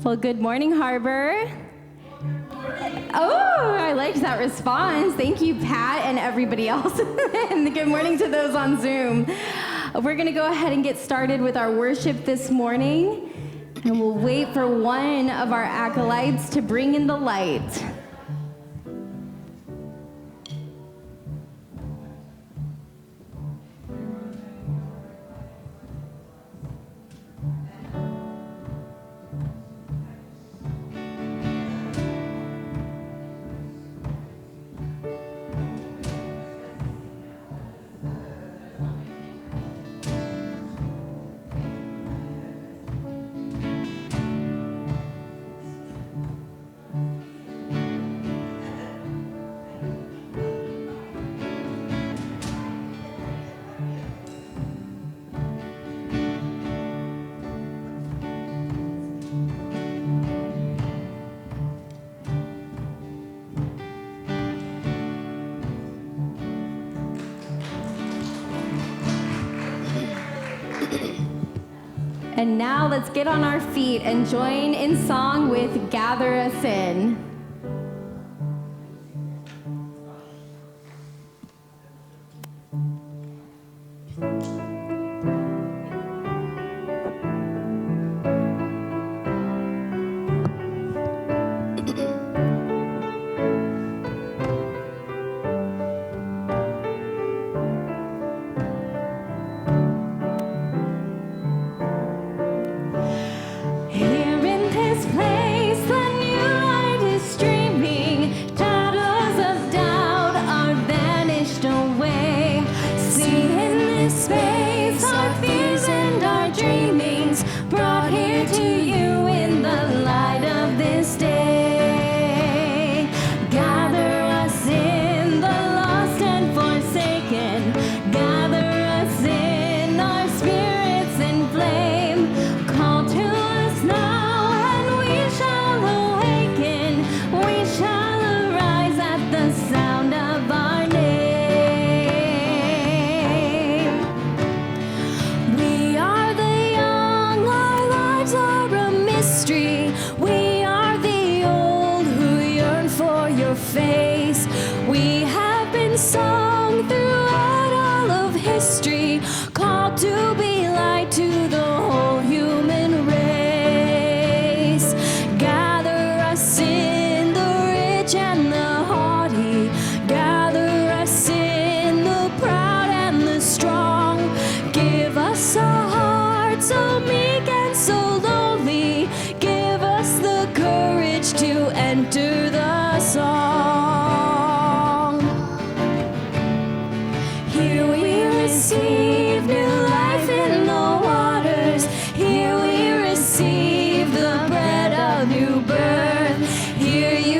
Well, good morning, Harbor. Oh, I liked that response. Thank you, Pat, and everybody else. And good morning to those on Zoom. We're going to go ahead and get started with our worship this morning, and we'll wait for one of our acolytes to bring in the light. And now let's get on our feet and join in song with Gather Us In.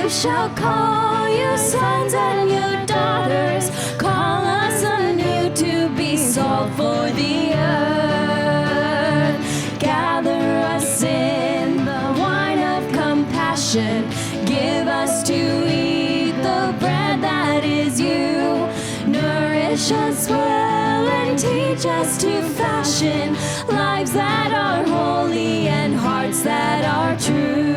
Shall call you sons and you daughters, call us anew to be salt for the earth. Gather us in the wine of compassion, give us to eat the bread that is you. Nourish us well and teach us to fashion lives that are holy and hearts that are true.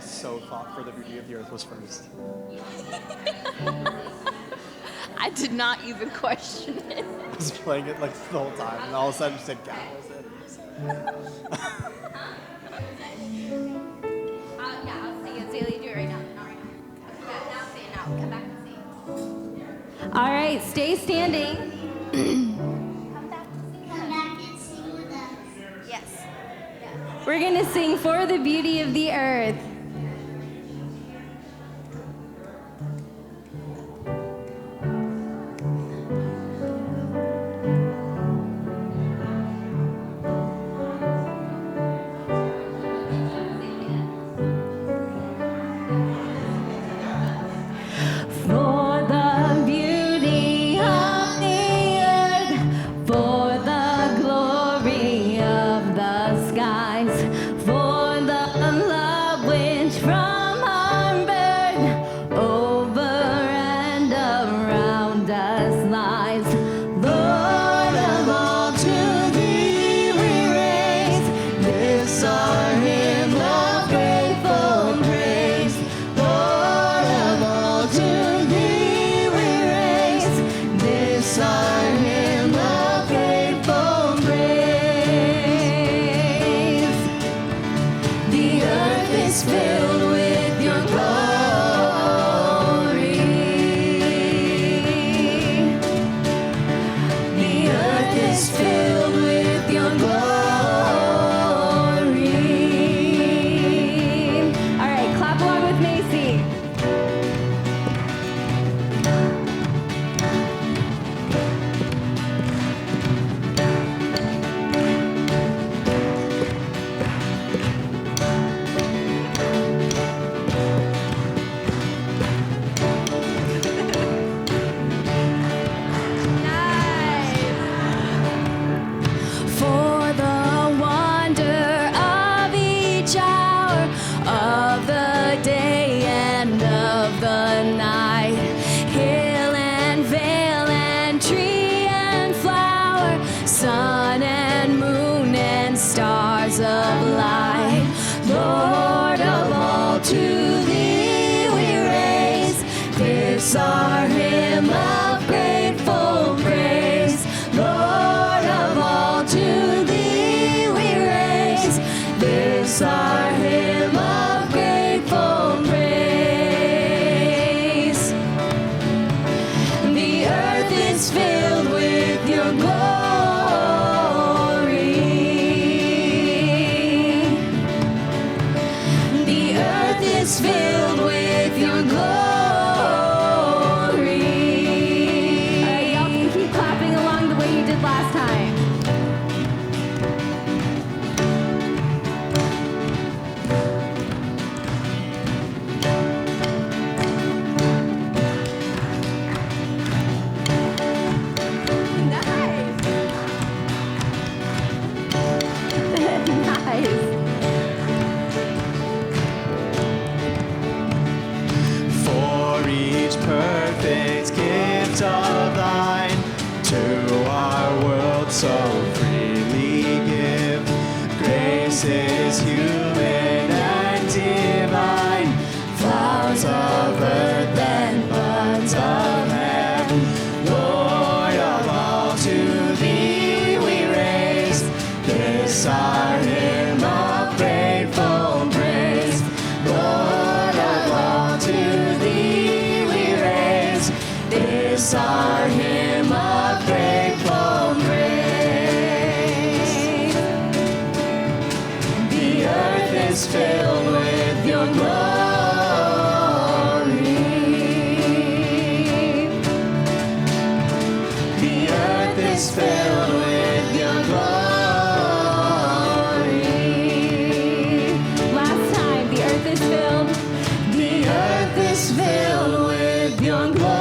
so thought For the Beauty of the Earth was first. I did not even question it. I was playing it like the whole time, and all of a sudden you said Gal was it. Yeah, I'll say it. Zaylee, do it right now. Not right now. Now say it now. Come back and say it. All right, stay standing. Come back and sing with us. Yes. We're going to sing For the Beauty of the Earth. For the beauty of the earth, for the glory of the skies, for the love which from our birth over and around us lies. Lord of all, to thee we raise this our hymn of grateful praise. Lord of all, to thee we raise this our hymn of grateful praise. The earth is filled with your glory. The earth is filled with your glory. All right, clap along with Macy. For the wonder of each hour of the day and of the night, hill and vale and tree and flower, sun and moon and stars of light. Lord of all, to thee we raise this our hymn of grateful praise. Lord of all, to thee we raise this our hymn of grateful praise. The earth is filled with your glory. The earth is filled with your glory. All right, y'all can keep clapping along the way you did last time. Nice. For each perfect gift of thine to our world so freely give. Grace is human and divine, flowers of earth and buds of heaven. Lord of all, to thee we raise this our hymn of grateful praise. Lord of all, to thee we raise this our hymn of grateful praise. The earth is filled with your glory. The earth is filled with your glory. Last time, the earth is filled. The earth is filled with your glory.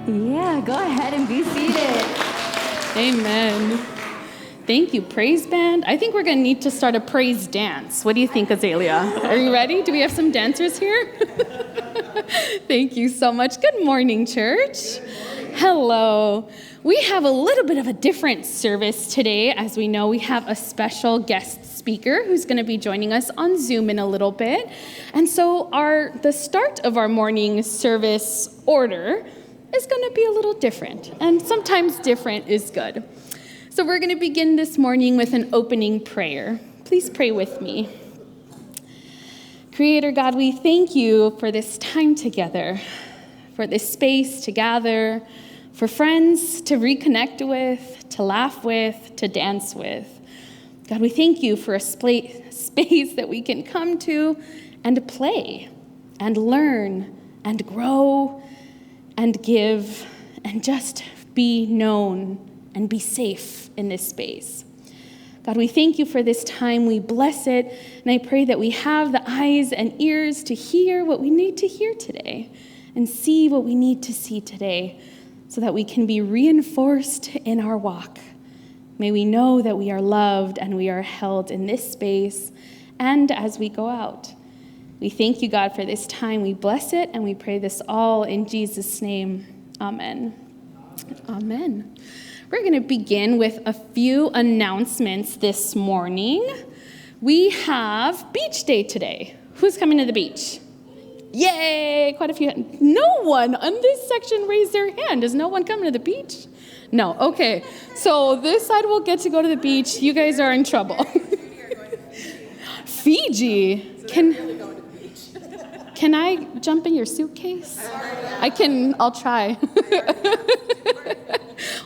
Yeah, go ahead and be seated. Amen. Thank you, praise band. I think we're going to need to start a praise dance. What do you think, Azalea? Are you ready? Do we have some dancers here? Thank you so much. Good morning, church. Hello. We have a little bit of a different service today. As we know, we have a special guest speaker who's going to be joining us on Zoom in a little bit. And so the start of our morning service order is going to be a little different. And sometimes different is good. So we're going to begin this morning with an opening prayer. Please pray with me. Creator God, we thank you for this time together, for this space to gather, for friends to reconnect with, to laugh with, to dance with. God, we thank you for a space that we can come to and play and learn and grow and give and just be known and be safe in this space. God, we thank you for this time. We bless it. And I pray that we have the eyes and ears to hear what we need to hear today and see what we need to see today so that we can be reinforced in our walk. May we know that we are loved and we are held in this space and as we go out. We thank you, God, for this time. We bless it and we pray this all in Jesus' name. Amen. Amen. We're going to begin with a few announcements this morning. We have beach day today. Who's coming to the beach? Yay! Quite a few. No one on this section raised their hand. Is no one coming to the beach? No. Okay. So this side will get to go to the beach. You guys are in trouble. Fiji. Can I jump in your suitcase? I'll try.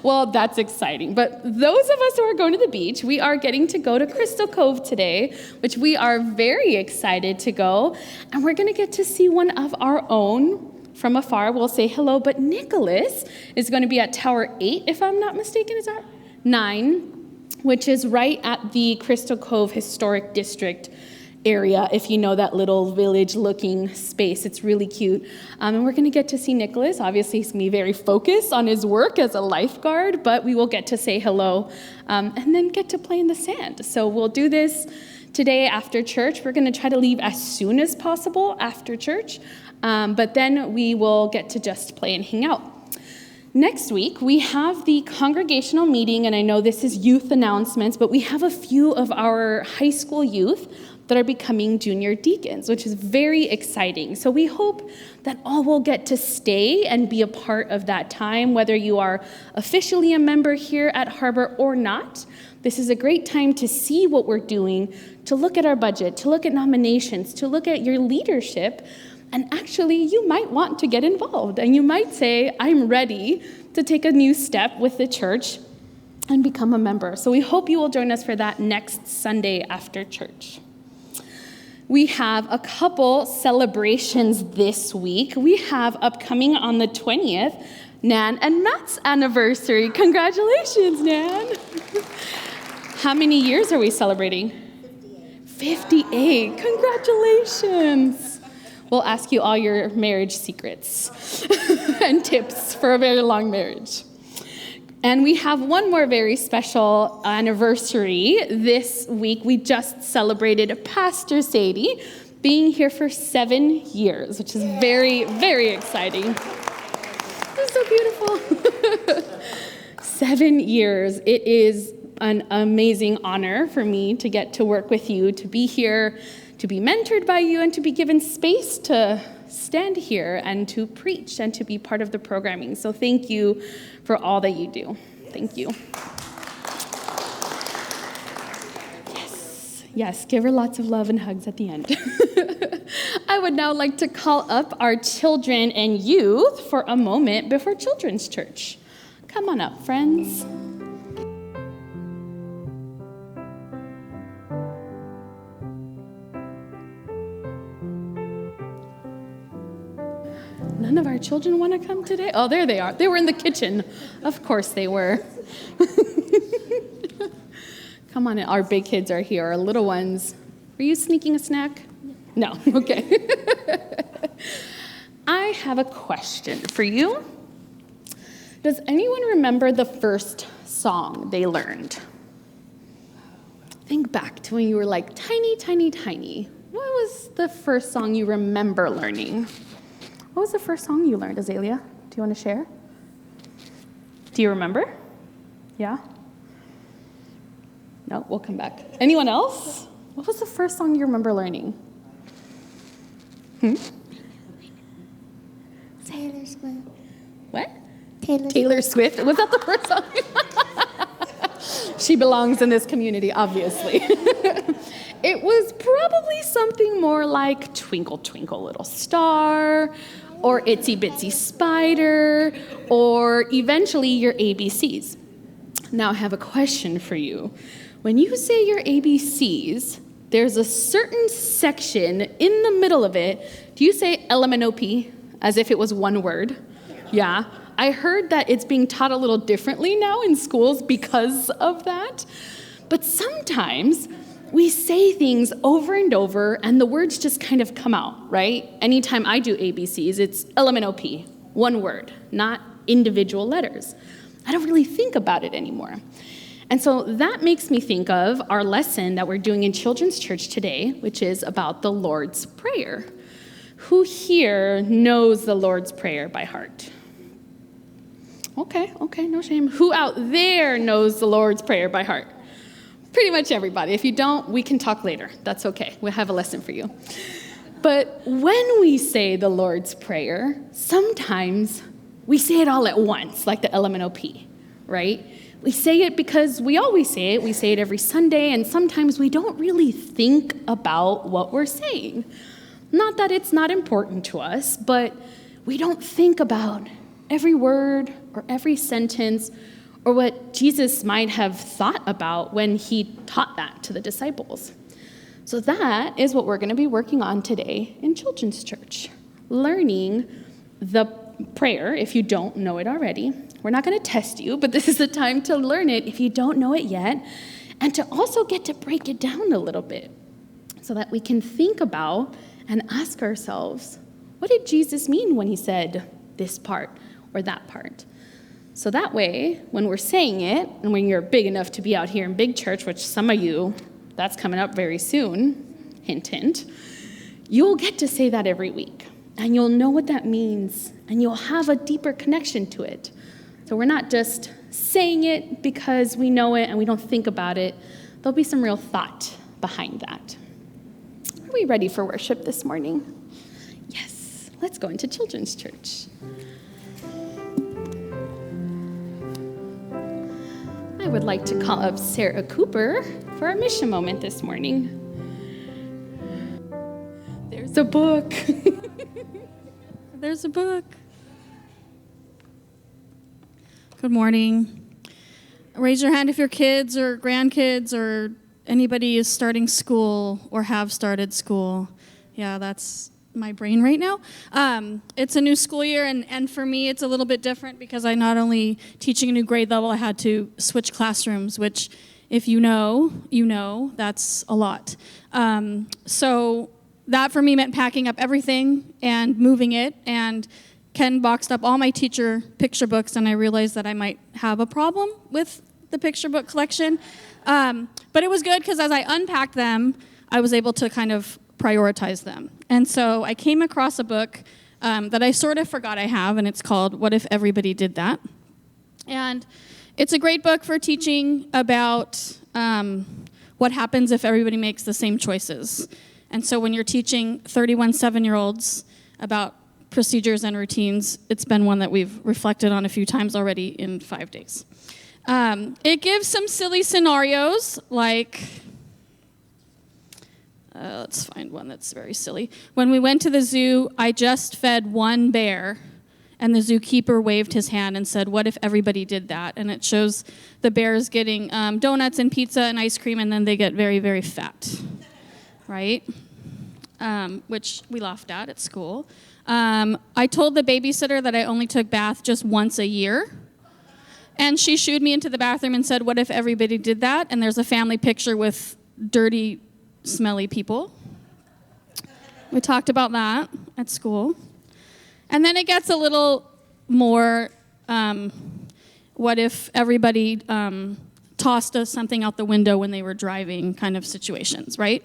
Well, that's exciting. But those of us who are going to the beach, we are getting to go to Crystal Cove today, which we are very excited to go. And we're going to get to see one of our own from afar. We'll say hello. But Nicholas is going to be at Tower 8, if I'm not mistaken. Is that 9, which is right at the Crystal Cove Historic District area, if you know that little village-looking space. It's really cute. And we're going to get to see Nicholas. Obviously, he's going to be very focused on his work as a lifeguard, but we will get to say hello and then get to play in the sand. So we'll do this today after church. We're going to try to leave as soon as possible after church, but then we will get to just play and hang out. Next week, we have the congregational meeting, and I know this is youth announcements, but we have a few of our high school youth that are becoming junior deacons, which is very exciting. So we hope that all will get to stay and be a part of that time, whether you are officially a member here at Harbor or not. This is a great time to see what we're doing, to look at our budget, to look at nominations, to look at your leadership. And actually, you might want to get involved. And you might say, I'm ready to take a new step with the church and become a member. So we hope you will join us for that next Sunday after church. We have a couple celebrations this week. We have upcoming on the 20th, Nan and Matt's anniversary. Congratulations, Nan. How many years are we celebrating? 58. Congratulations. We'll ask you all your marriage secrets and tips for a very long marriage. And we have one more very special anniversary this week. We just celebrated Pastor Sadie being here for 7 years, which is very, very exciting. It's so beautiful. 7 years. It is an amazing honor for me to get to work with you, to be here, to be mentored by you, and to be given space to stand here and to preach and to be part of the programming. So thank you for all that you do. Thank you. Yes, give her lots of love and hugs at the end. I would now like to call up our children and youth for a moment before Children's Church. Come on up, friends. None of our children want to come today? Oh, there they are. They were in the kitchen. Of course they were. Come on in. Our big kids are here. Our little ones. Were you sneaking a snack? No. Okay. I have a question for you. Does anyone remember the first song they learned? Think back to when you were like tiny, tiny, tiny. What was the first song you remember learning? What was the first song you learned, Azalea? Do you want to share? Do you remember? Yeah? No, we'll come back. Anyone else? What was the first song you remember learning? Taylor Swift. What? Taylor Swift. Was that the first song? She belongs in this community, obviously. It was probably something more like Twinkle, Twinkle, Little Star, or Itsy Bitsy Spider, or eventually your ABCs. Now I have a question for you. When you say your ABCs, there's a certain section in the middle of it. Do you say LMNOP as if it was one word? Yeah. I heard that it's being taught a little differently now in schools because of that. But sometimes we say things over and over and the words just kind of come out, right? Anytime I do ABCs, it's LMNOP, one word, not individual letters. I don't really think about it anymore. And so that makes me think of our lesson that we're doing in Children's Church today, which is about the Lord's Prayer. Who here knows the Lord's Prayer by heart? Okay, no shame. Who out there knows the Lord's Prayer by heart? Pretty much everybody. If you don't, we can talk later. That's okay. We'll have a lesson for you. But when we say the Lord's Prayer, sometimes we say it all at once, like the LMNOP, right? We say it because we always say it. We say it every Sunday, and sometimes we don't really think about what we're saying. Not that it's not important to us, but we don't think about every word or every sentence or what Jesus might have thought about when he taught that to the disciples. So that is what we're going to be working on today in Children's Church, learning the prayer if you don't know it already. We're not going to test you, but this is the time to learn it if you don't know it yet, and to also get to break it down a little bit so that we can think about and ask ourselves, what did Jesus mean when he said this part or that part? So that way, when we're saying it, and when you're big enough to be out here in big church, which some of you, that's coming up very soon, hint, hint, you'll get to say that every week. And you'll know what that means, and you'll have a deeper connection to it. So we're not just saying it because we know it and we don't think about it. There'll be some real thought behind that. Are we ready for worship this morning? Yes. Let's go into Children's Church. I would like to call up Sarah Cooper for our mission moment this morning. There's a book. There's a book. Good morning. Raise your hand if your kids or grandkids or anybody is starting school or have started school. Yeah, that's my brain right now. It's a new school year, and for me, it's a little bit different because I not only teaching a new grade level, I had to switch classrooms, which if you know, that's a lot. So that for me meant packing up everything and moving it, and Ken boxed up all my teacher picture books, and I realized that I might have a problem with the picture book collection. But it was good because as I unpacked them, I was able to kind of prioritize them. And so I came across a book that I sort of forgot I have, and it's called What If Everybody Did That? And it's a great book for teaching about what happens if everybody makes the same choices. And so when you're teaching 31 7-year-olds about procedures and routines, it's been one that we've reflected on a few times already in 5 days. It gives some silly scenarios, like, let's find one that's very silly. When we went to the zoo, I just fed one bear, and the zookeeper waved his hand and said, what if everybody did that? And it shows the bears getting donuts and pizza and ice cream, and then they get very, very fat, right? Which we laughed at school. I told the babysitter that I only took bath just once a year. And she shooed me into the bathroom and said, what if everybody did that? And there's a family picture with dirty, smelly people. We talked about that at school. And then it gets a little more, what if everybody tossed us something out the window when they were driving kind of situations, right?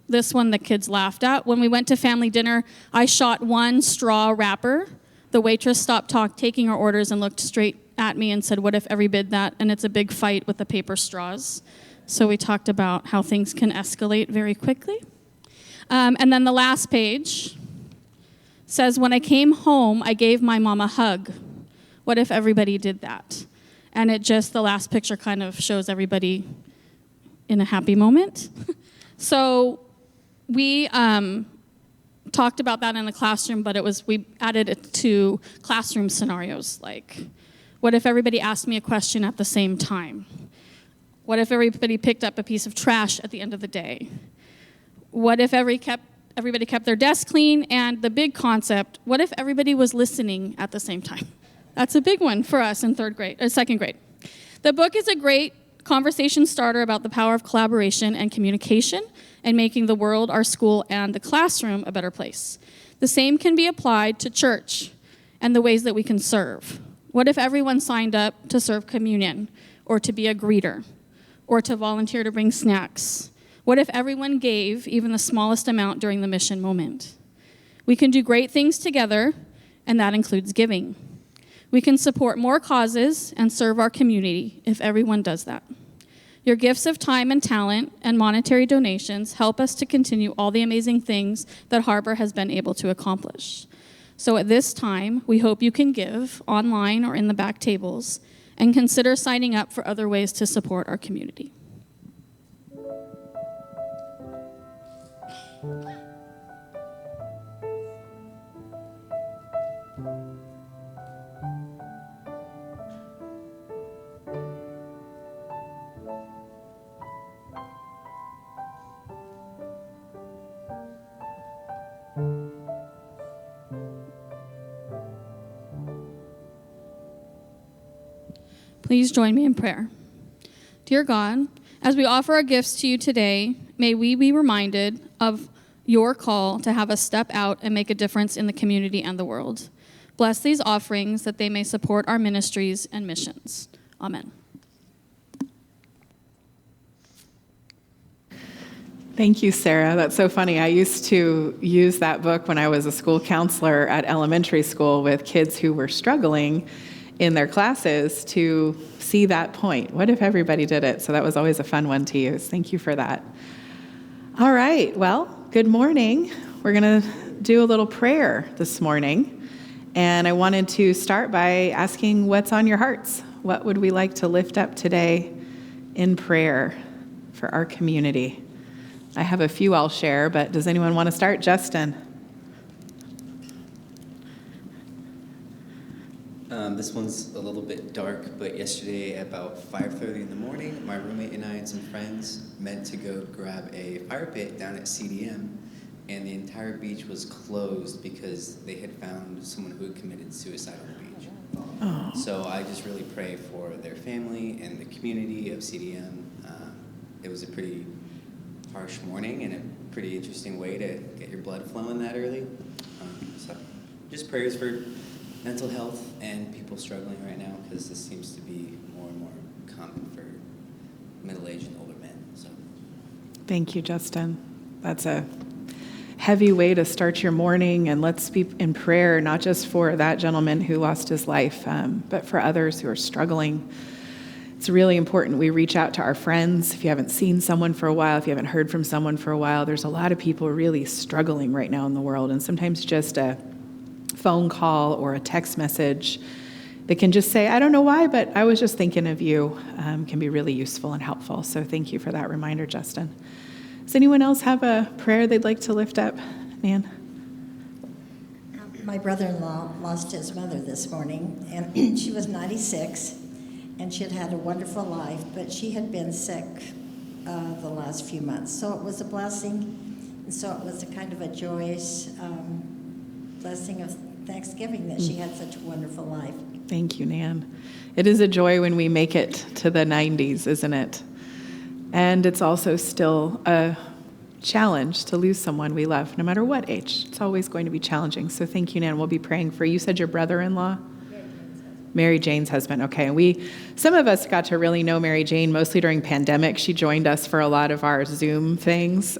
This one the kids laughed at. When we went to family dinner, I shot one straw wrapper. The waitress stopped taking our orders and looked straight at me and said, what if everybody did that? And it's a big fight with the paper straws. So we talked about how things can escalate very quickly. And then the last page says, when I came home, I gave my mom a hug. What if everybody did that? And the last picture kind of shows everybody in a happy moment. So we talked about that in the classroom, but we added it to classroom scenarios, like, what if everybody asked me a question at the same time? What if everybody picked up a piece of trash at the end of the day? What if everybody kept their desk clean? And the big concept, what if everybody was listening at the same time? That's a big one for us in second grade. The book is a great conversation starter about the power of collaboration and communication and making the world, our school, and the classroom a better place. The same can be applied to church and the ways that we can serve. What if everyone signed up to serve communion, or to be a greeter, or to volunteer to bring snacks? What if everyone gave even the smallest amount during the mission moment? We can do great things together, and that includes giving. We can support more causes and serve our community if everyone does that. Your gifts of time and talent and monetary donations help us to continue all the amazing things that Harbor has been able to accomplish. So at this time, we hope you can give online or in the back tables and consider signing up for other ways to support our community. Please join me in prayer. Dear God, as we offer our gifts to you today, may we be reminded of your call to have us step out and make a difference in the community and the world. Bless these offerings that they may support our ministries and missions. Amen. Thank you, Sarah. That's so funny. I used to use that book when I was a school counselor at elementary school with kids who were struggling in their classes to see that point. What if everybody did it? So that was always a fun one to use. Thank you for that. All right. Well, good morning. We're going to do a little prayer this morning. And I wanted to start by asking what's on your hearts. What would we like to lift up today in prayer for our community? I have a few I'll share, but does anyone want to start? Justin? This one's a little bit dark, but yesterday at about 5:30 in the morning, my roommate and I and some friends meant to go grab a fire pit down at CDM, and the entire beach was closed because they had found someone who had committed suicide on the beach. Oh. So I just really pray for their family and the community of CDM. It was a pretty harsh morning and a pretty interesting way to get your blood flowing that early. So just prayers for mental health and people struggling right now, because this seems to be more and more common for middle-aged and older men. So, thank you, Justin. That's a heavy way to start your morning, and let's be in prayer, not just for that gentleman who lost his life, but for others who are struggling. It's really important we reach out to our friends. If you haven't seen someone for a while, if you haven't heard from someone for a while, there's a lot of people really struggling right now in the world, and sometimes just a phone call or a text message that can just say, I don't know why, but I was just thinking of you, can be really useful and helpful. So thank you for that reminder, Justin. Does anyone else have a prayer they'd like to lift up? Nan? My brother-in-law lost his mother this morning, and she was 96, and she had had a wonderful life, but she had been sick the last few months. So it was a blessing, and so it was a kind of a joyous blessing of Thanksgiving that she had such a wonderful life. Thank you, Nan. It is a joy when we make it to the 90s, isn't it? And it's also still a challenge to lose someone we love, no matter what age. It's always going to be challenging. So thank you, Nan. We'll be praying for you. You said your brother-in-law? Mary Jane's husband. Okay. Some of us got to really know Mary Jane mostly during pandemic. She joined us for a lot of our Zoom things.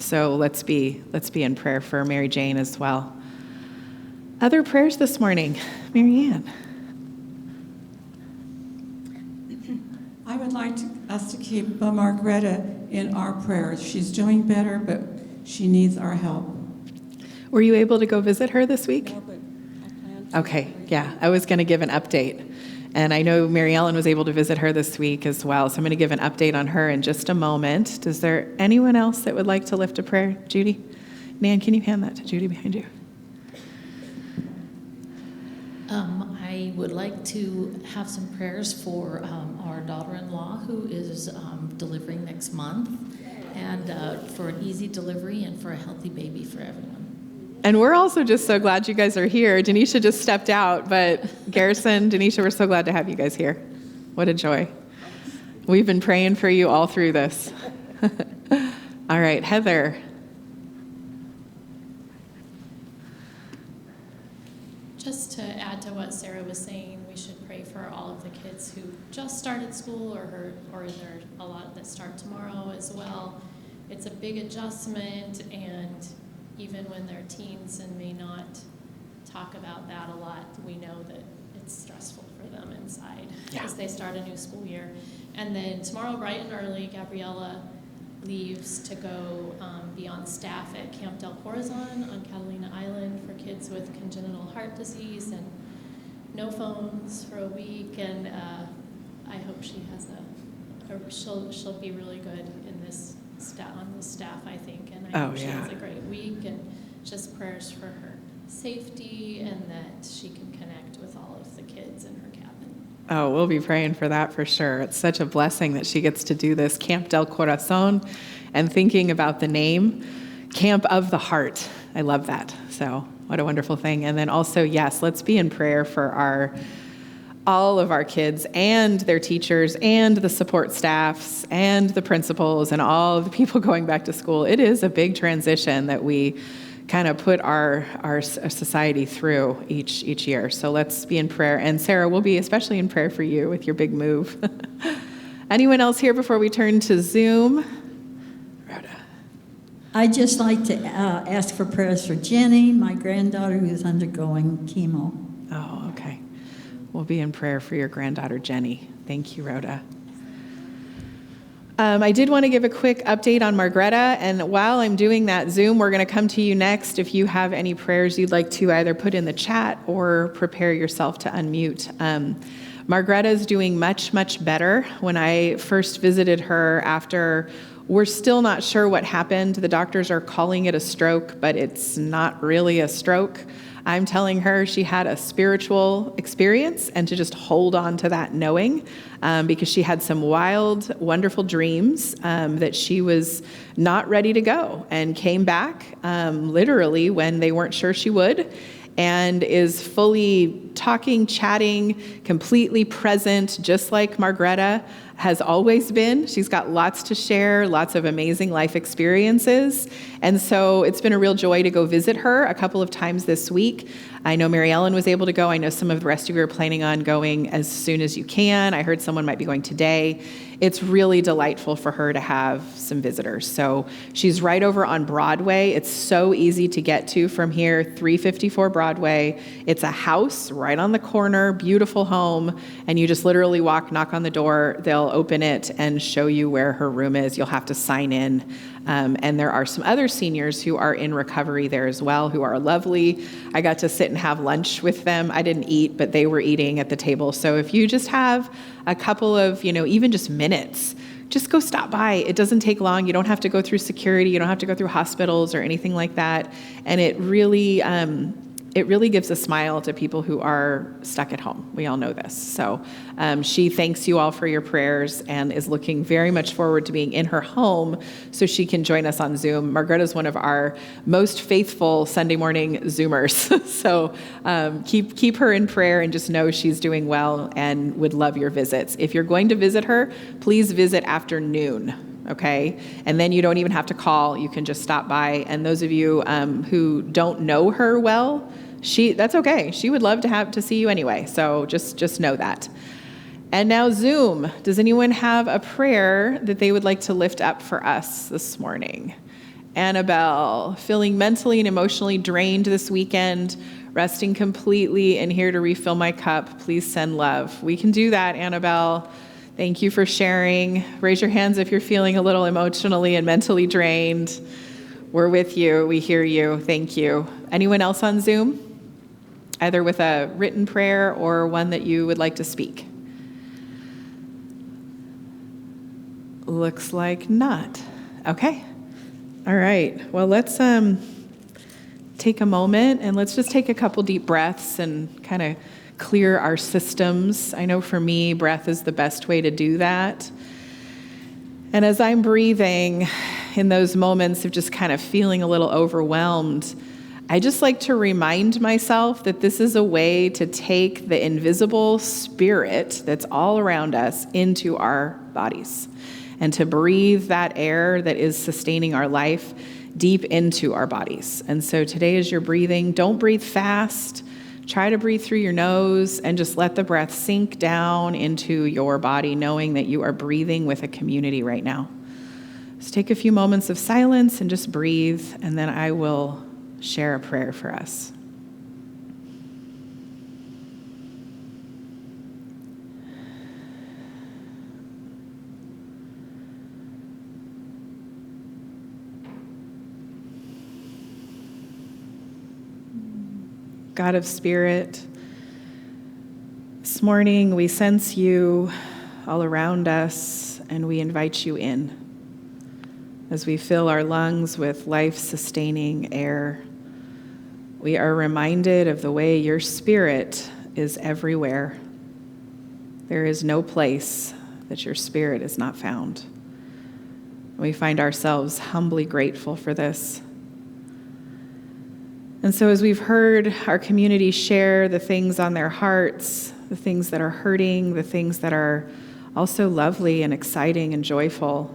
So let's be in prayer for Mary Jane as well. Other prayers this morning. Mary Ann. like us to keep Margareta in our prayers. She's doing better, but she needs our help. Were you able to go visit her this week? No, but I plan to. Okay, yeah, I was going to give an update. And I know Mary Ellen was able to visit her this week as well, so I'm going to give an update on her in just a moment. Is there anyone else that would like to lift a prayer? Judy? Nan, can you hand that to Judy behind you? I would like to have some prayers for our daughter-in-law who is delivering next month, and for an easy delivery and for a healthy baby for everyone. And we're also just so glad you guys are here. Denisha just stepped out, but Garrison, Denisha, we're so glad to have you guys here. What a joy. We've been praying for you all through this. All right, Heather. Just to add to what Sarah was saying, we should pray for all of the kids who just started school or there are a lot that start tomorrow as well. It's a big adjustment, and even when they're teens and may not talk about that a lot, we know that it's stressful for them inside as they start a new school year. And then tomorrow, bright and early, Gabriella leaves to go be on staff at Camp Del Corazon on Catalina Island for kids with congenital heart disease, and no phones for a week. And I hope she has she'll be really good in this on this staff, I think. And I hope she has a great week, and just prayers for her safety and that she can connect with all of the kids in her cabin. Oh, we'll be praying for that for sure. It's such a blessing that she gets to do this Camp Del Corazon, and thinking about the name, Camp of the Heart. I love that. So what a wonderful thing. And then also, yes, let's be in prayer for all of our kids and their teachers and the support staffs and the principals and all of the people going back to school. It is a big transition that we kind of put our society through each year. So let's be in prayer. And Sarah, we'll be especially in prayer for you with your big move. Anyone else here before we turn to Zoom? Rhoda. I'd just like to ask for prayers for Jenny, my granddaughter who's undergoing chemo. Oh, okay. We'll be in prayer for your granddaughter, Jenny. Thank you, Rhoda. I did want to give a quick update on Margreta, and while I'm doing that, Zoom, we're going to come to you next. If you have any prayers you'd like to either put in the chat or prepare yourself to unmute. Margreta is doing much, much better. When I first visited her after, we're still not sure what happened. The doctors are calling it a stroke, but it's not really a stroke. I'm telling her she had a spiritual experience and to just hold on to that knowing, because she had some wild, wonderful dreams that she was not ready to go and came back literally when they weren't sure she would, and is fully talking, chatting, completely present, just like Margreta has always been. She's got lots to share, lots of amazing life experiences. And so it's been a real joy to go visit her a couple of times this week. I know Mary Ellen was able to go. I know some of the rest of you are planning on going as soon as you can. I heard someone might be going today. It's really delightful for her to have some visitors. So she's right over on Broadway. It's so easy to get to from here, 354 Broadway. It's a house right on the corner, beautiful home, and you just literally walk, knock on the door, they'll open it and show you where her room is. You'll have to sign in. And there are some other seniors who are in recovery there as well, who are lovely. I got to sit and have lunch with them. I didn't eat, but they were eating at the table. So if you just have a couple of, even just minutes, just go stop by. It doesn't take long. You don't have to go through security. You don't have to go through hospitals or anything like that. And it really gives a smile to people who are stuck at home. We all know this. So she thanks you all for your prayers and is looking very much forward to being in her home so she can join us on Zoom. Margareta is one of our most faithful Sunday morning Zoomers. So keep her in prayer and just know she's doing well and would love your visits. If you're going to visit her, please visit after noon. Okay? And then you don't even have to call. You can just stop by. And those of you who don't know her well, that's okay. She would love to see you anyway. So just know that. And now Zoom. Does anyone have a prayer that they would like to lift up for us this morning? Annabelle, feeling mentally and emotionally drained this weekend, resting completely and here to refill my cup. Please send love. We can do that, Annabelle. Thank you for sharing. Raise your hands if you're feeling a little emotionally and mentally drained. We're with you. We hear you. Thank you. Anyone else on Zoom? Either with a written prayer or one that you would like to speak? Looks like not. Okay. All right. Well, let's take a moment and let's just take a couple deep breaths and kind of clear our systems. I know for me, breath is the best way to do that. And as I'm breathing in those moments of just kind of feeling a little overwhelmed, I just like to remind myself that this is a way to take the invisible spirit that's all around us into our bodies and to breathe that air that is sustaining our life deep into our bodies. And so today as you're breathing, don't breathe fast. Try to breathe through your nose and just let the breath sink down into your body, knowing that you are breathing with a community right now. Just take a few moments of silence and just breathe, and then I will share a prayer for us. God of Spirit, this morning we sense you all around us and we invite you in as we fill our lungs with life-sustaining air. We are reminded of the way your Spirit is everywhere. There is no place that your Spirit is not found. We find ourselves humbly grateful for this. And so as we've heard our community share the things on their hearts, the things that are hurting, the things that are also lovely and exciting and joyful,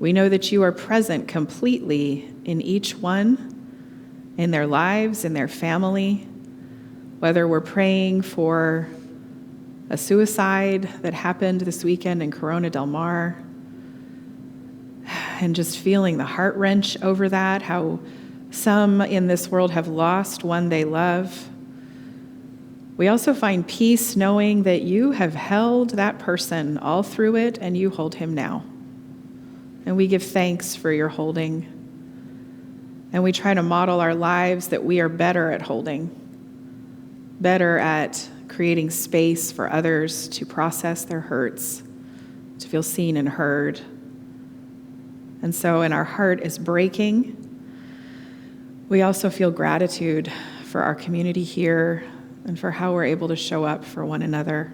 we know that you are present completely in each one, in their lives, in their family, whether we're praying for a suicide that happened this weekend in Corona del Mar, and just feeling the heart wrench over that, how some in this world have lost one they love. We also find peace knowing that you have held that person all through it and you hold him now. And we give thanks for your holding. And we try to model our lives that we are better at holding, better at creating space for others to process their hurts, to feel seen and heard. And so when our heart is breaking, we also feel gratitude for our community here and for how we're able to show up for one another.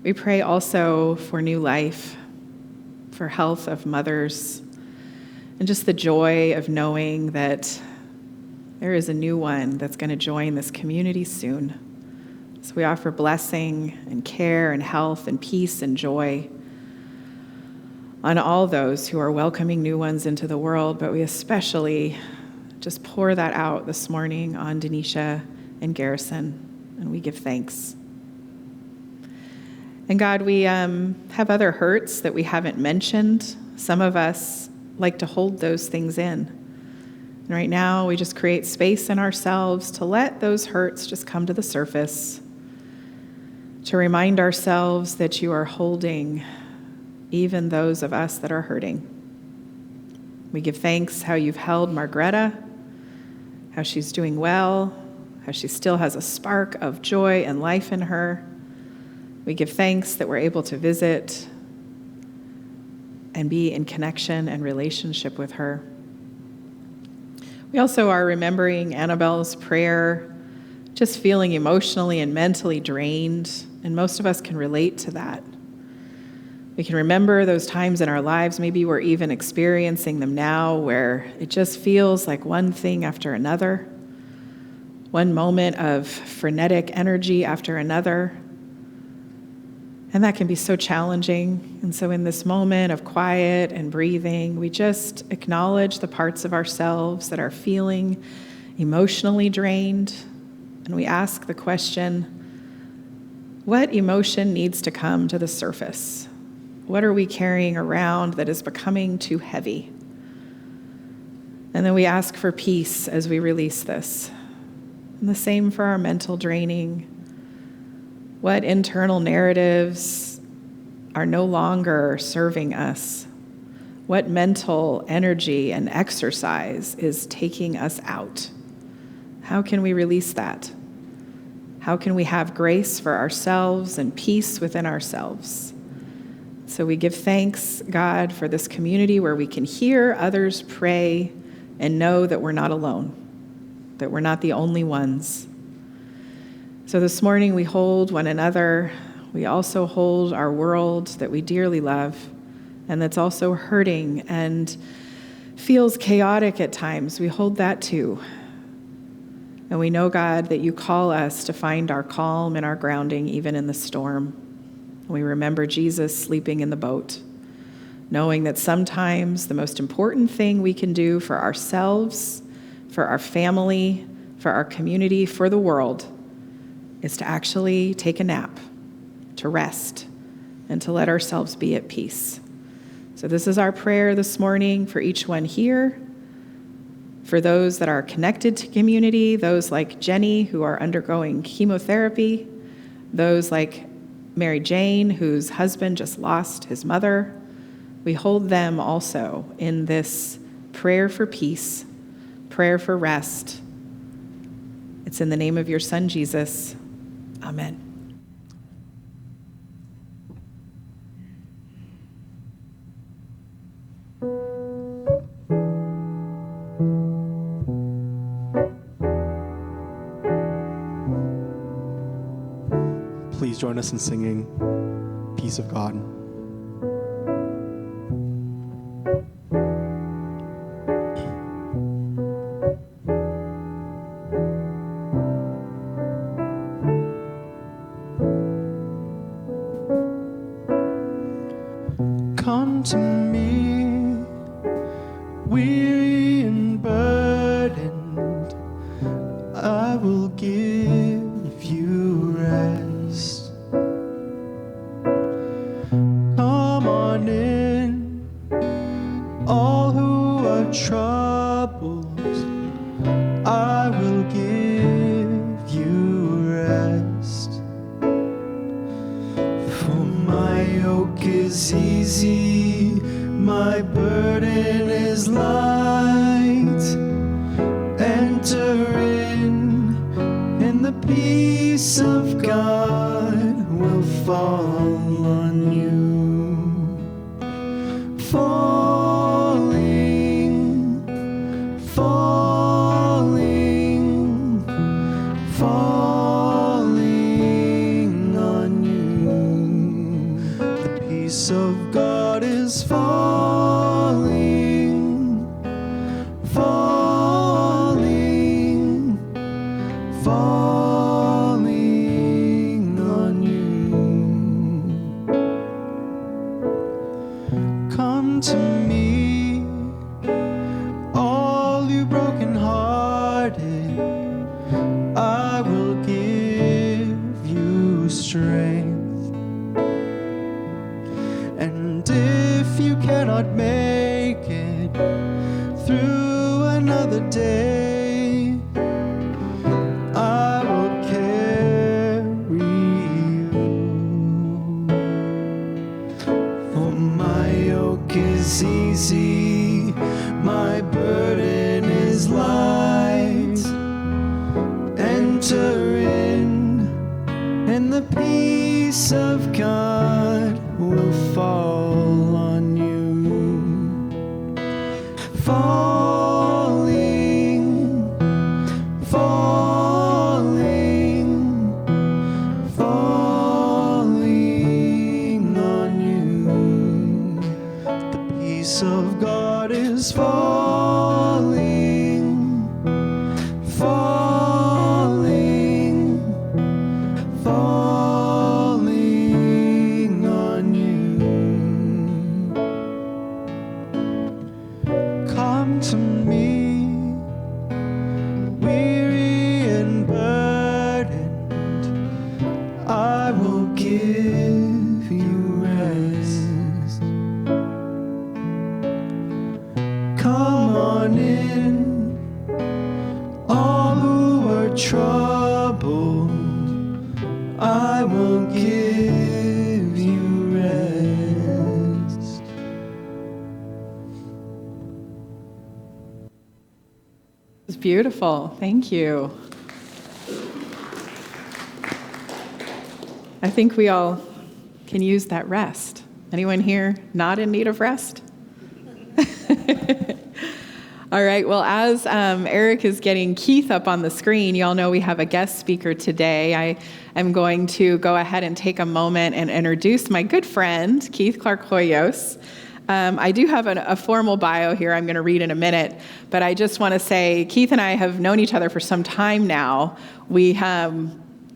We pray also for new life, for health of mothers, and just the joy of knowing that there is a new one that's going to join this community soon. So we offer blessing and care and health and peace and joy on all those who are welcoming new ones into the world, but we especially just pour that out this morning on Denisha and Garrison, and we give thanks. And God, we have other hurts that we haven't mentioned. Some of us like to hold those things in. And right now, we just create space in ourselves to let those hurts just come to the surface, to remind ourselves that you are holding even those of us that are hurting. We give thanks how you've held Margreta, how she's doing well, how she still has a spark of joy and life in her. We give thanks that we're able to visit and be in connection and relationship with her. We also are remembering Annabelle's prayer, just feeling emotionally and mentally drained, and most of us can relate to that. We can remember those times in our lives, maybe we're even experiencing them now, where it just feels like one thing after another, one moment of frenetic energy after another. And that can be so challenging. And so in this moment of quiet and breathing, we just acknowledge the parts of ourselves that are feeling emotionally drained. And we ask the question, what emotion needs to come to the surface? What are we carrying around that is becoming too heavy? And then we ask for peace as we release this. And the same for our mental draining. What internal narratives are no longer serving us? What mental energy and exercise is taking us out? How can we release that? How can we have grace for ourselves and peace within ourselves? So we give thanks, God, for this community where we can hear others pray and know that we're not alone, that we're not the only ones. So this morning we hold one another. We also hold our world that we dearly love and that's also hurting and feels chaotic at times. We hold that too. And we know, God, that you call us to find our calm and our grounding even in the storm. We remember Jesus sleeping in the boat, knowing that sometimes the most important thing we can do for ourselves, for our family, for our community, for the world, is to actually take a nap, to rest, and to let ourselves be at peace. So this is our prayer this morning for each one here, for those that are connected to community, those like Jenny who are undergoing chemotherapy, those like Mary Jane whose husband just lost his mother. We hold them also in this prayer for peace, prayer for rest. It's in the name of your Son, Jesus. Amen. Please join us in singing Peace of God. Come to me, weary and burdened, I will give you rest. Come on in, all who are troubled, I will give you rest. For my yoke is easy, my burden is light. Enter in the peace of God will fall on you. Falling, falling, falling on you. The peace of God is falling, falling, falling on you. Come to me, all you brokenhearted, I will give you strength. And if you cannot make it through another day, I will carry you. For my yoke is easy, my burden is light. Enter in the peace of God will fall on you. Falling, falling, falling on you. The peace of God is falling, falling, falling on you. Come to me, weary and burdened, I will give you rest. Come on in, all who are troubled, I will Beautiful. Thank you. I think we all can use that rest. Anyone here not in need of rest? All right, well, as Eric is getting Keith up on the screen, y'all know we have a guest speaker today. I am going to go ahead and take a moment and introduce my good friend, Keith Clark-Hoyos. I do have a formal bio here I'm going to read in a minute, but I just want to say Keith and I have known each other for some time now. We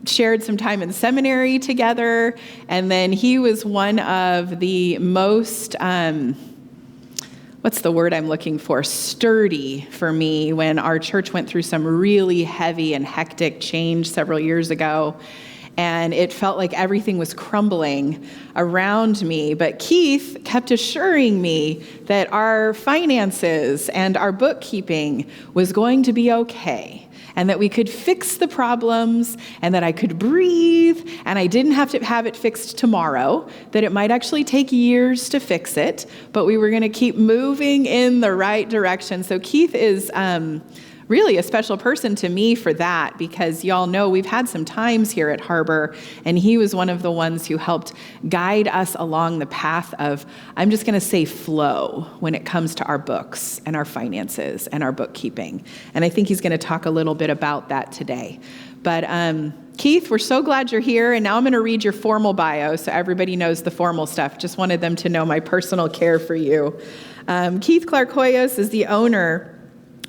shared some time in seminary together, and then he was one of the most... what's the word I'm looking for? Sturdy for me when our church went through some really heavy and hectic change several years ago. And it felt like everything was crumbling around me. But Keith kept assuring me that our finances and our bookkeeping was going to be okay, and that we could fix the problems, and that I could breathe, and I didn't have to have it fixed tomorrow, that it might actually take years to fix it, but we were going to keep moving in the right direction. So Keith is really a special person to me for that, because y'all know we've had some times here at Harbor, and he was one of the ones who helped guide us along the path of, I'm just going to say, flow when it comes to our books and our finances and our bookkeeping. And I think he's going to talk a little bit about that today. But Keith, we're so glad you're here, and now I'm going to read your formal bio so everybody knows the formal stuff. Just wanted them to know my personal care for you. Keith Clark-Hoyos is the owner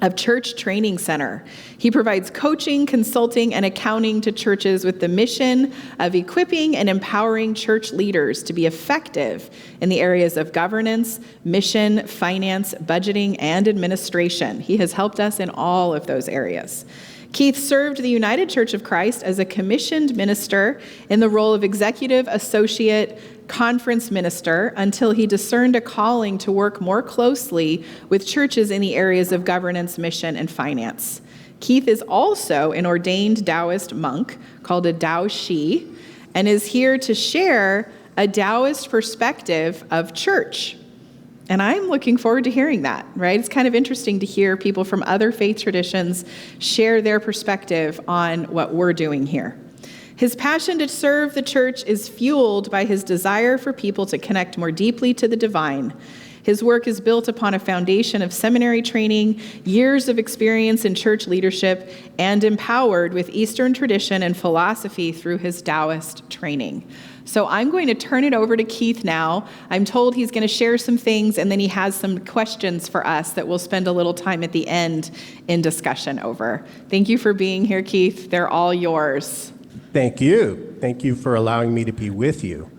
of Church Training Center. He provides coaching, consulting, and accounting to churches with the mission of equipping and empowering church leaders to be effective in the areas of governance, mission, finance, budgeting, and administration. He has helped us in all of those areas. Keith served the United Church of Christ as a commissioned minister in the role of executive associate conference minister until he discerned a calling to work more closely with churches in the areas of governance, mission, and finance. Keith is also an ordained Taoist monk called a Tao Shi, and is here to share a Taoist perspective of church. And I'm looking forward to hearing that, right? It's kind of interesting to hear people from other faith traditions share their perspective on what we're doing here. His passion to serve the church is fueled by his desire for people to connect more deeply to the divine. His work is built upon a foundation of seminary training, years of experience in church leadership, and empowered with Eastern tradition and philosophy through his Taoist training. So I'm going to turn it over to Keith now. I'm told he's going to share some things, and then he has some questions for us that we'll spend a little time at the end in discussion over. Thank you for being here, Keith. They're all yours. Thank you. Thank you for allowing me to be with you.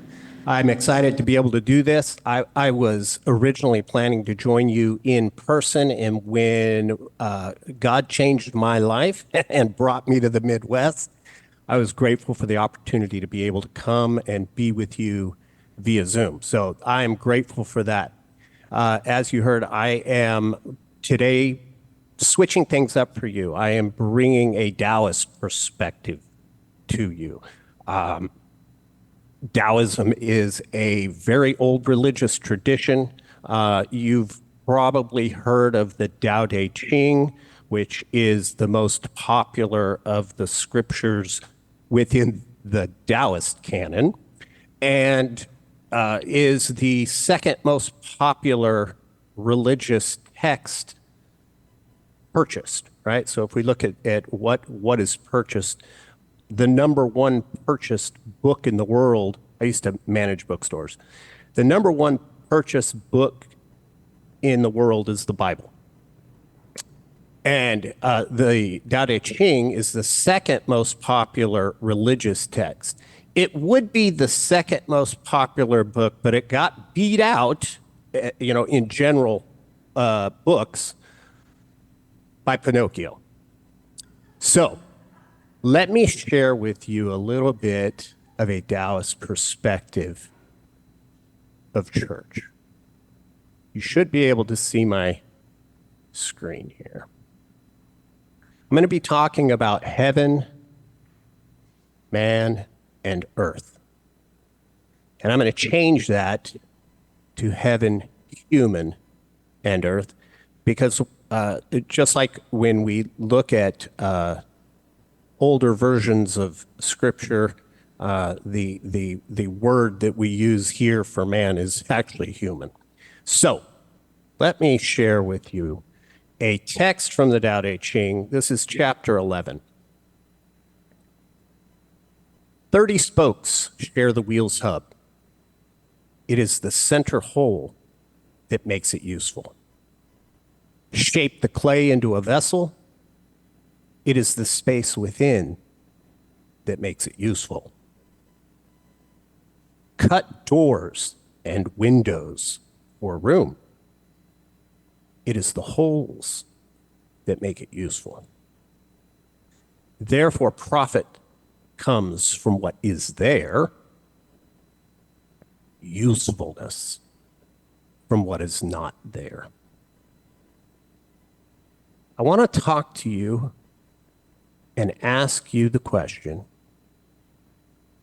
I'm excited to be able to do this. I was originally planning to join you in person, and when God changed my life and brought me to the Midwest, I was grateful for the opportunity to be able to come and be with you via Zoom. So I am grateful for that. As you heard, I am today switching things up for you. I am bringing a Taoist perspective to you. Taoism is a very old religious tradition. You've probably heard of the Tao Te Ching, which is the most popular of the scriptures within the Taoist canon, and is the second most popular religious text purchased, right? So if we look at what is purchased, the number one purchased book in the world, I used to manage bookstores, the number one purchased book in the world is the Bible. And the Tao Te Ching is the second most popular religious text. It would be the second most popular book, but it got beat out, in general books by Pinocchio. So let me share with you a little bit of a Taoist perspective of church. You should be able to see my screen here. I'm going to be talking about heaven, man, and earth. And I'm going to change that to heaven, human, and earth, because just like when we look at older versions of Scripture, the word that we use here for man is actually human. So let me share with you a text from the Tao Te Ching. This is chapter 11. 30 spokes share the wheel's hub. It is the center hole that makes it useful. Shape the clay into a vessel. It is the space within that makes it useful. Cut doors and windows for a room. It is the holes that make it useful. Therefore, profit comes from what is there, usefulness from what is not there. I want to talk to you and ask you the question,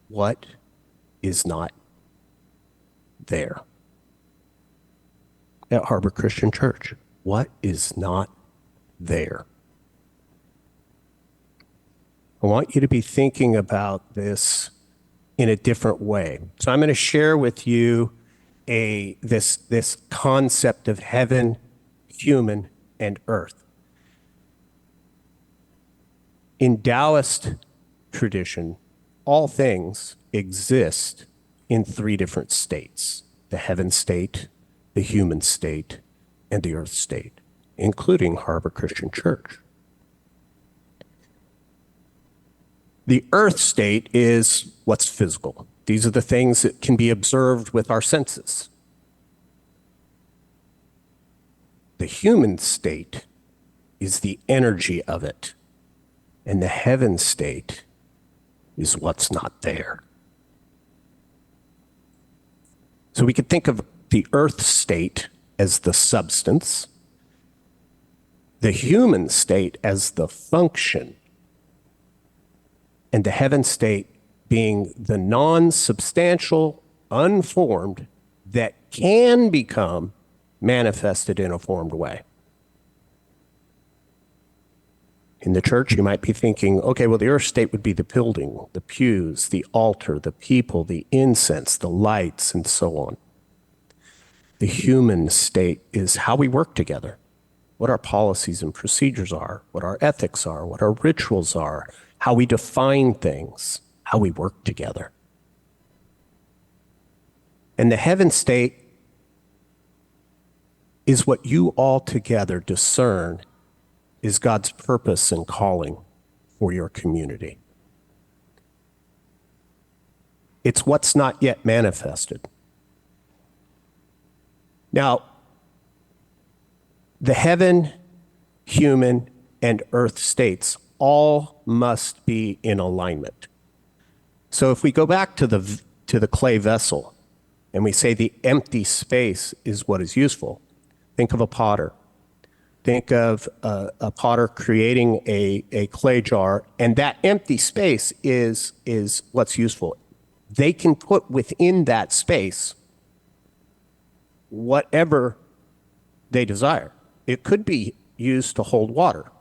what is not there? At Harbor Christian Church, what is not there? I want you to be thinking about this in a different way. So I'm going to share with you this concept of heaven, human, and earth. In Taoist tradition, all things exist in three different states: the heaven state, the human state, and the earth state, including Harbor Christian Church. The earth state is what's physical. These are the things that can be observed with our senses. The human state is the energy of it, and the heaven state is what's not there. So we could think of the earth state as the substance, the human state as the function, and the heaven state being the non-substantial, unformed, that can become manifested in a formed way. In the church, you might be thinking, okay, well, the earth state would be the building, the pews, the altar, the people, the incense, the lights, and so on. The human state is how we work together, what our policies and procedures are, what our ethics are, what our rituals are, how we define things, how we work together. And the heaven state is what you all together discern is God's purpose and calling for your community. It's what's not yet manifested. Now, the heaven, human, and earth states all must be in alignment. So if we go back to the clay vessel and we say the empty space is what is useful, think of a potter. Think of a potter creating a clay jar, and that empty space is what's useful. They can put within that space whatever they desire. It could be used to hold water.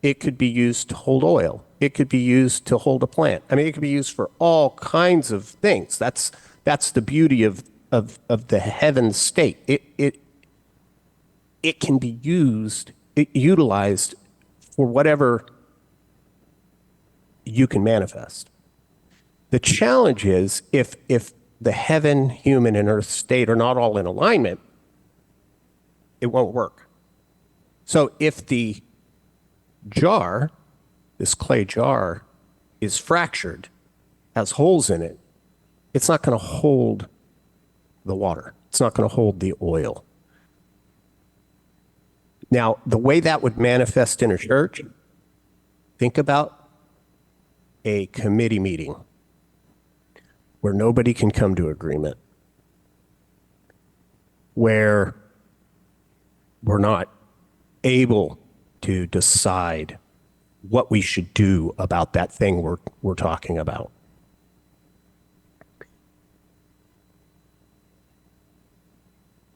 It could be used to hold oil. It could be used to hold a plant. I mean, it could be used for all kinds of things. That's the beauty of the heaven state. It can be utilized for whatever you can manifest. The challenge is if the heaven, human, and earth state are not all in alignment, it won't work. So if the jar, this clay jar, is fractured, has holes in it, it's not going to hold the water. It's not going to hold the oil. Now, the way that would manifest in a church, think about a committee meeting where nobody can come to agreement, where we're not able to decide what we should do about that thing we're talking about.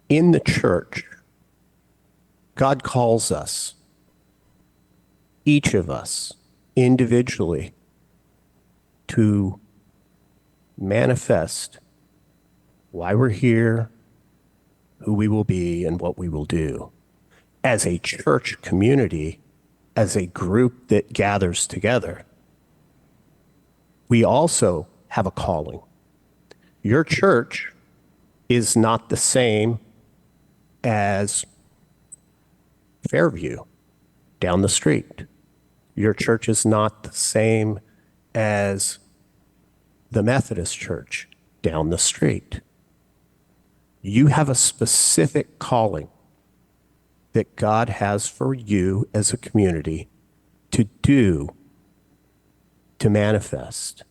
In the church, God calls us, each of us, individually, to manifest why we're here, who we will be, and what we will do. As a church community, as a group that gathers together, we also have a calling. Your church is not the same as Fairview down the street. Your church is not the same as the Methodist church down the street. You have a specific calling that God has for you as a community to do, to manifest,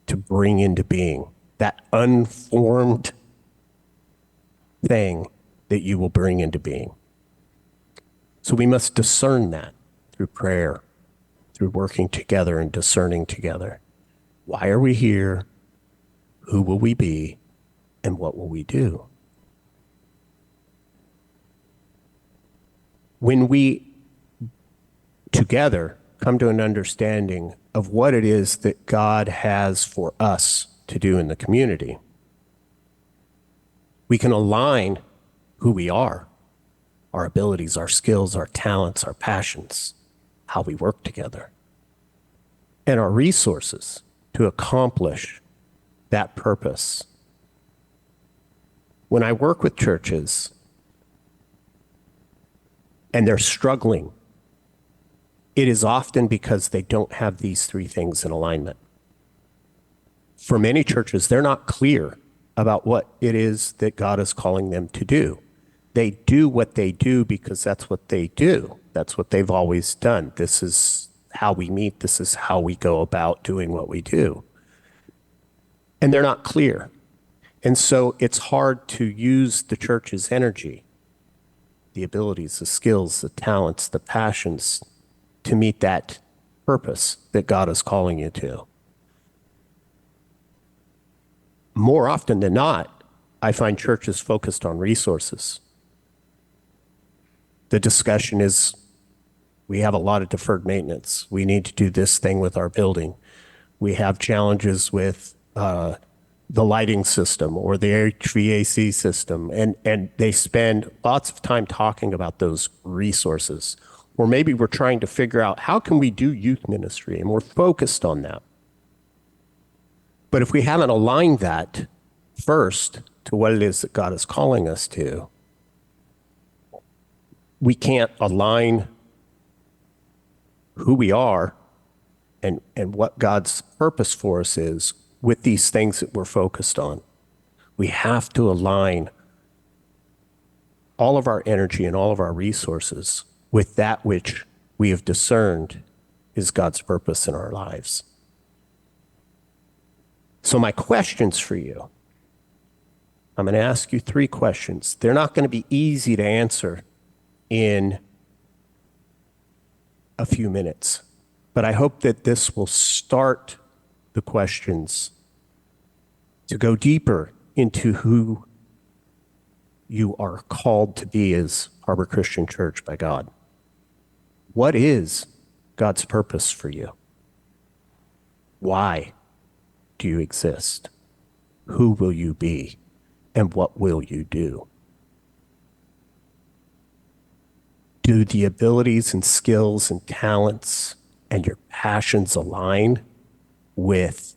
to bring into being that unformed thing that you will bring into being. So we must discern that through prayer, through working together and discerning together. Why are we here? Who will we be? And what will we do? When we together come to an understanding of what it is that God has for us to do in the community, we can align who we are, our abilities, our skills, our talents, our passions, how we work together, and our resources to accomplish that purpose. When I work with churches and they're struggling, it is often because they don't have these three things in alignment. For many churches, they're not clear about what it is that God is calling them to do. They do what they do because that's what they do. That's what they've always done. This is how we meet. This is how we go about doing what we do. And they're not clear. And so it's hard to use the church's energy, the abilities, the skills, the talents, the passions to meet that purpose that God is calling you to. More often than not, I find churches focused on resources. The discussion is, we have a lot of deferred maintenance. We need to do this thing with our building. We have challenges with the lighting system or the HVAC system, and they spend lots of time talking about those resources. Or maybe we're trying to figure out how can we do youth ministry, and we're focused on that. But if we haven't aligned that first to what it is that God is calling us to, we can't align who we are and what God's purpose for us is with these things that we're focused on. We have to align all of our energy and all of our resources with that which we have discerned is God's purpose in our lives. So my questions for you, I'm going to ask you 3 questions. They're not going to be easy to answer in a few minutes, but I hope that this will start the questions to go deeper into who you are called to be as Harbor Christian Church by God. What is God's purpose for you? Why do you exist? Who will you be? And what will you do? Do the abilities and skills and talents and your passions align with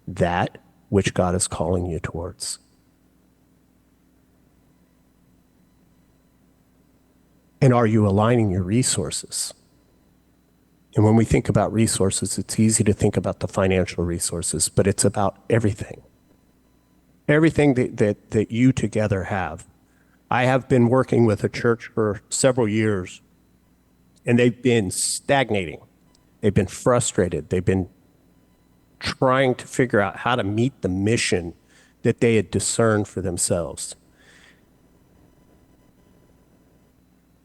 that which God is calling you towards? And are you aligning your resources? And when we think about resources, it's easy to think about the financial resources, but it's about everything. Everything that you together have. I have been working with a church for several years, and they've been stagnating. They've been frustrated. They've been trying to figure out how to meet the mission that they had discerned for themselves.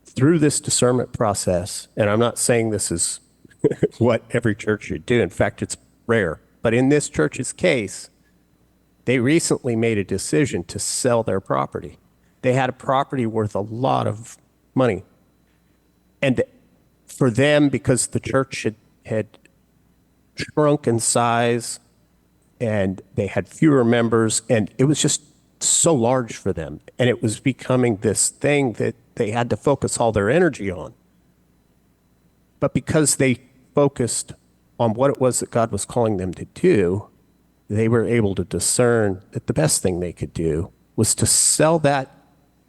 Through this discernment process, and I'm not saying this is what every church should do. In fact, it's rare. But in this church's case, they recently made a decision to sell their property. They had a property worth a lot of money, And for them, because the church had shrunk in size and they had fewer members, and it was just so large for them. And it was becoming this thing that they had to focus all their energy on. But because they focused on what it was that God was calling them to do, they were able to discern that the best thing they could do was to sell that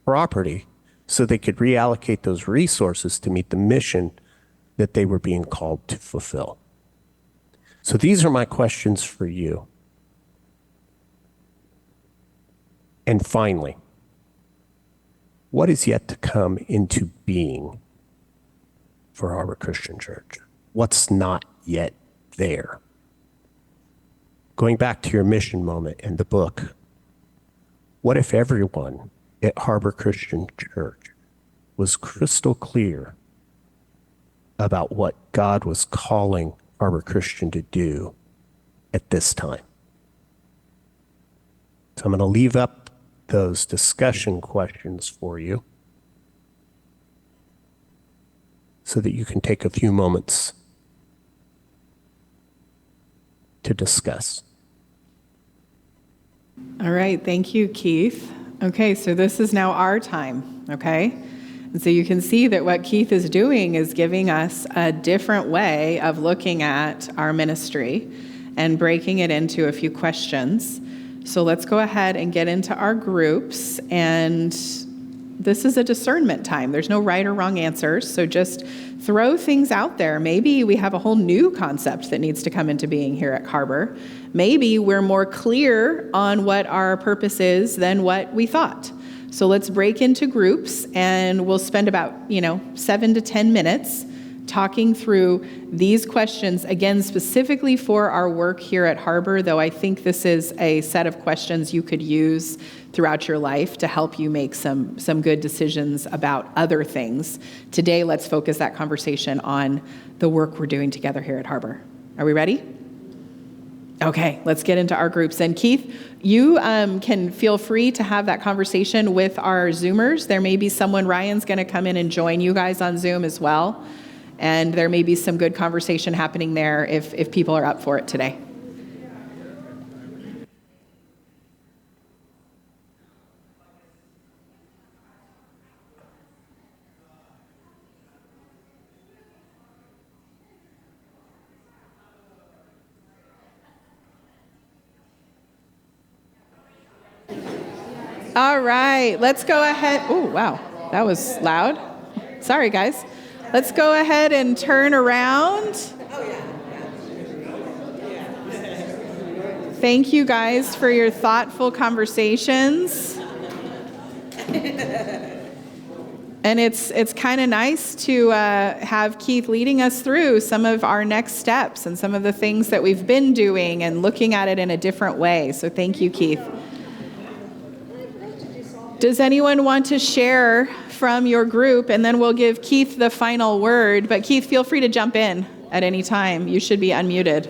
property so they could reallocate those resources to meet the mission that they were being called to fulfill. So these are my questions for you. And finally, what is yet to come into being for Harbor Christian Church? What's not yet there? Going back to your mission moment in the book, what if everyone at Harbor Christian Church was crystal clear about what God was calling Harbor Christian to do at this time? So I'm going to leave up those discussion questions for you so that you can take a few moments to discuss. All right, thank you, Keith. Okay, so this is now our time, okay? And so you can see that what Keith is doing is giving us a different way of looking at our ministry and breaking it into a few questions. So let's go ahead and get into our groups. And this is a discernment time. There's no right or wrong answers. So just throw things out there. Maybe we have a whole new concept that needs to come into being here at Harbor. Maybe we're more clear on what our purpose is than what we thought. So let's break into groups, and we'll spend about 7 to 10 minutes talking through these questions, again, specifically for our work here at Harbor, though I think this is a set of questions you could use throughout your life to help you make some good decisions about other things. Today, let's focus that conversation on the work we're doing together here at Harbor. Are we ready? Okay, let's get into our groups. And Keith, you can feel free to have that conversation with our Zoomers. There may be someone, Ryan's going to come in and join you guys on Zoom as well. And there may be some good conversation happening there if people are up for it today. All right, let's go ahead. Oh, wow, that was loud. Sorry, guys. Let's go ahead and turn around. Thank you guys for your thoughtful conversations. And it's kind of nice to have Keith leading us through some of our next steps and some of the things that we've been doing and looking at it in a different way. So thank you, Keith. Does anyone want to share from your group? And then we'll give Keith the final word. But Keith, feel free to jump in at any time. You should be unmuted.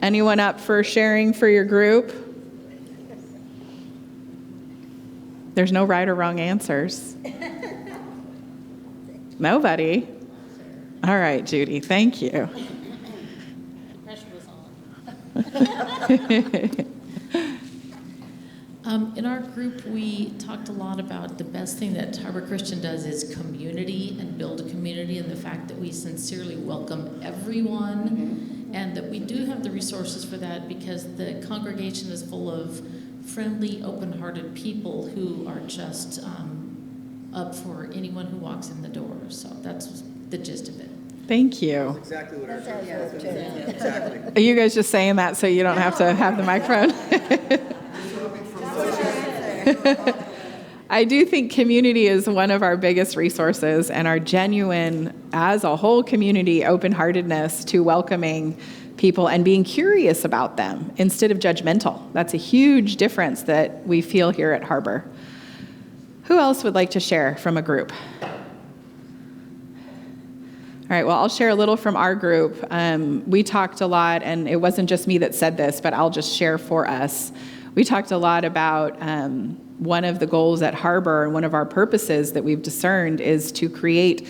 Anyone up for sharing for your group? There's no right or wrong answers. Nobody? All right, Judy, thank you. Pressure was on. In our group, we talked a lot about the best thing that Harbor Christian does is community and build a community, and the fact that we sincerely welcome everyone, and that we do have the resources for that because the congregation is full of friendly, open-hearted people who are just up for anyone who walks in the door. So that's the gist of it. Thank you. That's exactly what our church is. Exactly. Are you guys just saying that so you don't have to have the microphone? I do think community is one of our biggest resources, and our genuine, as a whole community, open-heartedness to welcoming people and being curious about them instead of judgmental. That's a huge difference that we feel here at Harbor. Who else would like to share from a group? All right, well, I'll share a little from our group. We talked a lot, and it wasn't just me that said this, but I'll just share for us. we talked a lot about one of the goals at Harbor, and one of our purposes that we've discerned is to create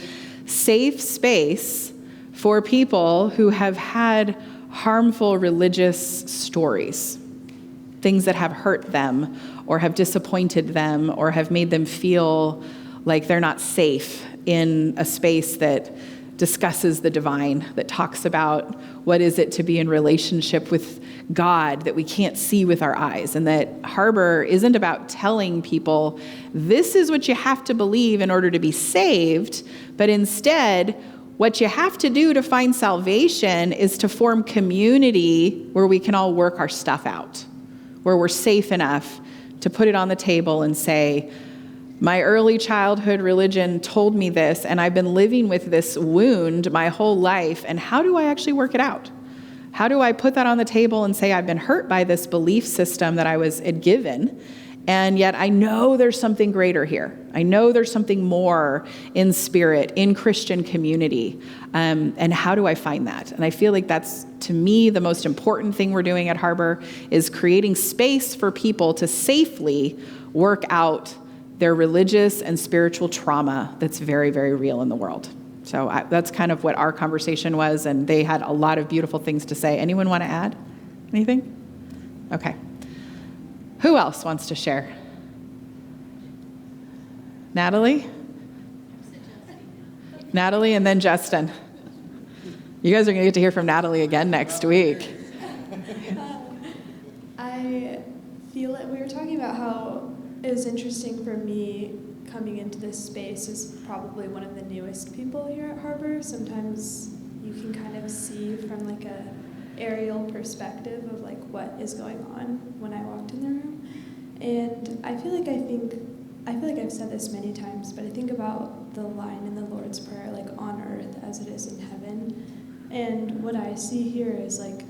safe space for people who have had harmful religious stories, things that have hurt them or have disappointed them or have made them feel like they're not safe in a space that discusses the divine, that talks about what is it to be in relationship with God that we can't see with our eyes. And that Harbor isn't about telling people, this is what you have to believe in order to be saved, but instead, what you have to do to find salvation is to form community where we can all work our stuff out, where we're safe enough to put it on the table and say, my early childhood religion told me this, and I've been living with this wound my whole life, and how do I actually work it out? How do I put that on the table and say, I've been hurt by this belief system that I was given, and yet I know there's something greater here. I know there's something more in spirit, in Christian community, and how do I find that? And I feel like that's, to me, the most important thing we're doing at Harbor is creating space for people to safely work out their religious and spiritual trauma that's very, very real in the world. So that's kind of what our conversation was, and they had a lot of beautiful things to say. Anyone want to add anything? Okay. Who else wants to share? Natalie? Natalie and then Justin. You guys are going to get to hear from Natalie again next week. I feel like we were talking about how it was interesting for me coming into this space as probably one of the newest people here at Harbor. Sometimes you can kind of see from like a aerial perspective of like what is going on when I walked in the room. And I feel like I've said this many times, but I think about the line in the Lord's Prayer, like on earth as it is in heaven. And what I see here is like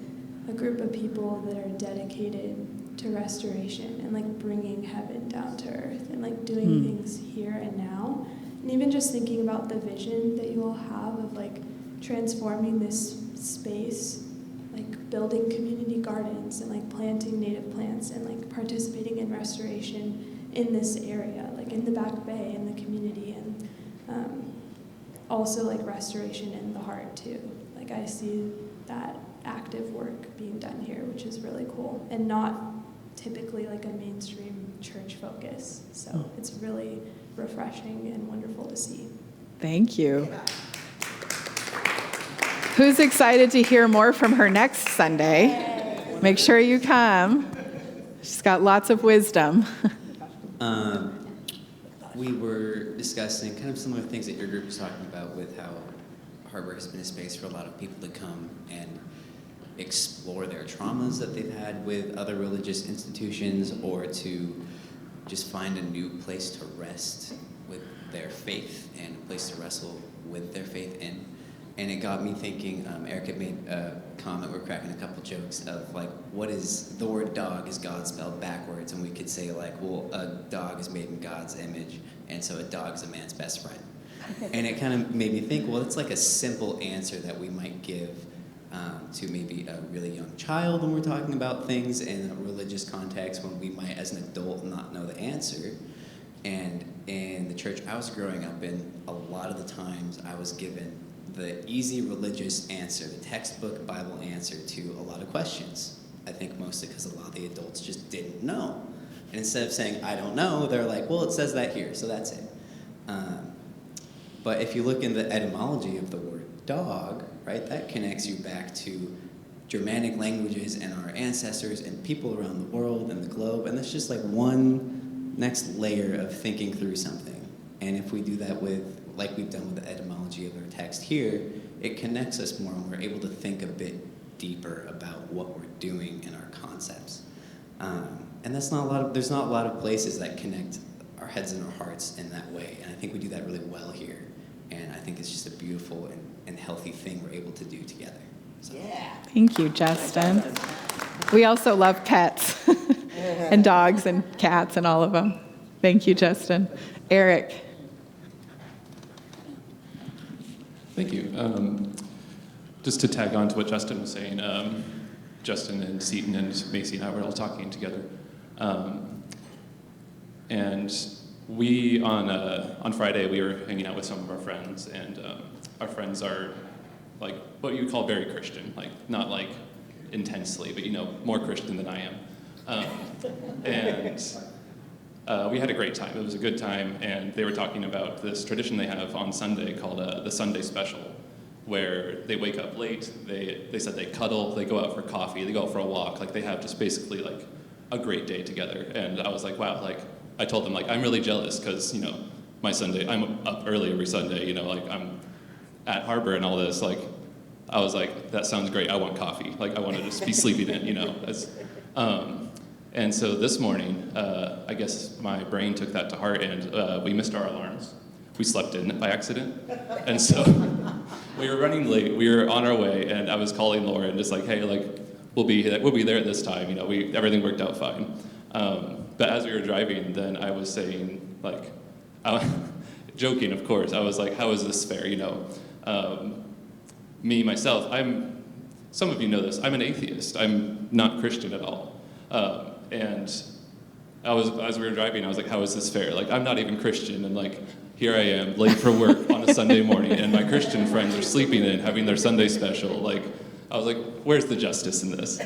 a group of people that are dedicated to restoration and like bringing heaven down to earth and like doing things here and now. And even just thinking about the vision that you all have of like transforming this space, like building community gardens and like planting native plants and like participating in restoration in this area, like in the Back Bay, in the community, and also like restoration in the heart too. Like I see that active work being done here, which is really cool and not typically like a mainstream church focus. So it's really refreshing and wonderful to see. Thank you. Who's excited to hear more from her next Sunday? Make sure you come. She's got lots of wisdom. We were discussing kind of similar things that your group was talking about with how Harbor has been a space for a lot of people to come and explore their traumas that they've had with other religious institutions, or to just find a new place to rest with their faith and a place to wrestle with their faith in. And it got me thinking, Eric had made a comment, we're cracking a couple jokes of like, what is, the word dog is God spelled backwards, and we could say like, well, a dog is made in God's image, and so a dog is a man's best friend. And it kind of made me think, well, it's like a simple answer that we might give to maybe a really young child when we're talking about things in a religious context, when we might, as an adult, not know the answer. And in the church I was growing up in, a lot of the times I was given the easy religious answer, the textbook Bible answer to a lot of questions. I think mostly because a lot of the adults just didn't know. And instead of saying, I don't know, they're like, well, it says that here, so that's it. But if you look in the etymology of the word dog, right, that connects you back to Germanic languages and our ancestors and people around the world and the globe, and that's just like one next layer of thinking through something. And if we do that with, like we've done with the etymology of our text here, it connects us more, and we're able to think a bit deeper about what we're doing in our concepts. And that's not a lot of, there's not a lot of places that connect our heads and our hearts in that way, and I think we do that really well here. And I think it's just a beautiful and healthy thing we're able to do together. So. Yeah. Thank you, Justin. We also love pets and dogs and cats and all of them. Thank you, Justin. Eric. Thank you. Just to tag on to what Justin was saying, Justin and Seaton and Macy and I were all talking together. And we, on Friday, we were hanging out with some of our friends, and our friends are like what you would call very Christian, like not like intensely, but more Christian than I am. And we had a great time. It was a good time, and they were talking about this tradition they have on Sunday called the Sunday Special, where they wake up late, they said they cuddle, they go out for coffee, they go out for a walk, like they have just basically like a great day together. And I was like, wow, like I told them like I'm really jealous because my Sunday, I'm up early every Sunday, like I'm at Harbor and all this, like I was like, that sounds great, I want coffee, like I want to just be sleeping in, and so this morning, I guess my brain took that to heart, and we missed our alarms. We slept in by accident, and so we were running late. We were on our way, and I was calling Lauren, just like, hey, like we'll be there at this time. Everything worked out fine. But as we were driving, then I was saying, like, joking, of course. I was like, how is this fair? Me myself, some of you know this. I'm an atheist. I'm not Christian at all. And as we were driving, I was like, how is this fair? Like, I'm not even Christian, and like, here I am, late for work on a Sunday morning, and my Christian friends are sleeping in, having their Sunday special. Like, I was like, where's the justice in this?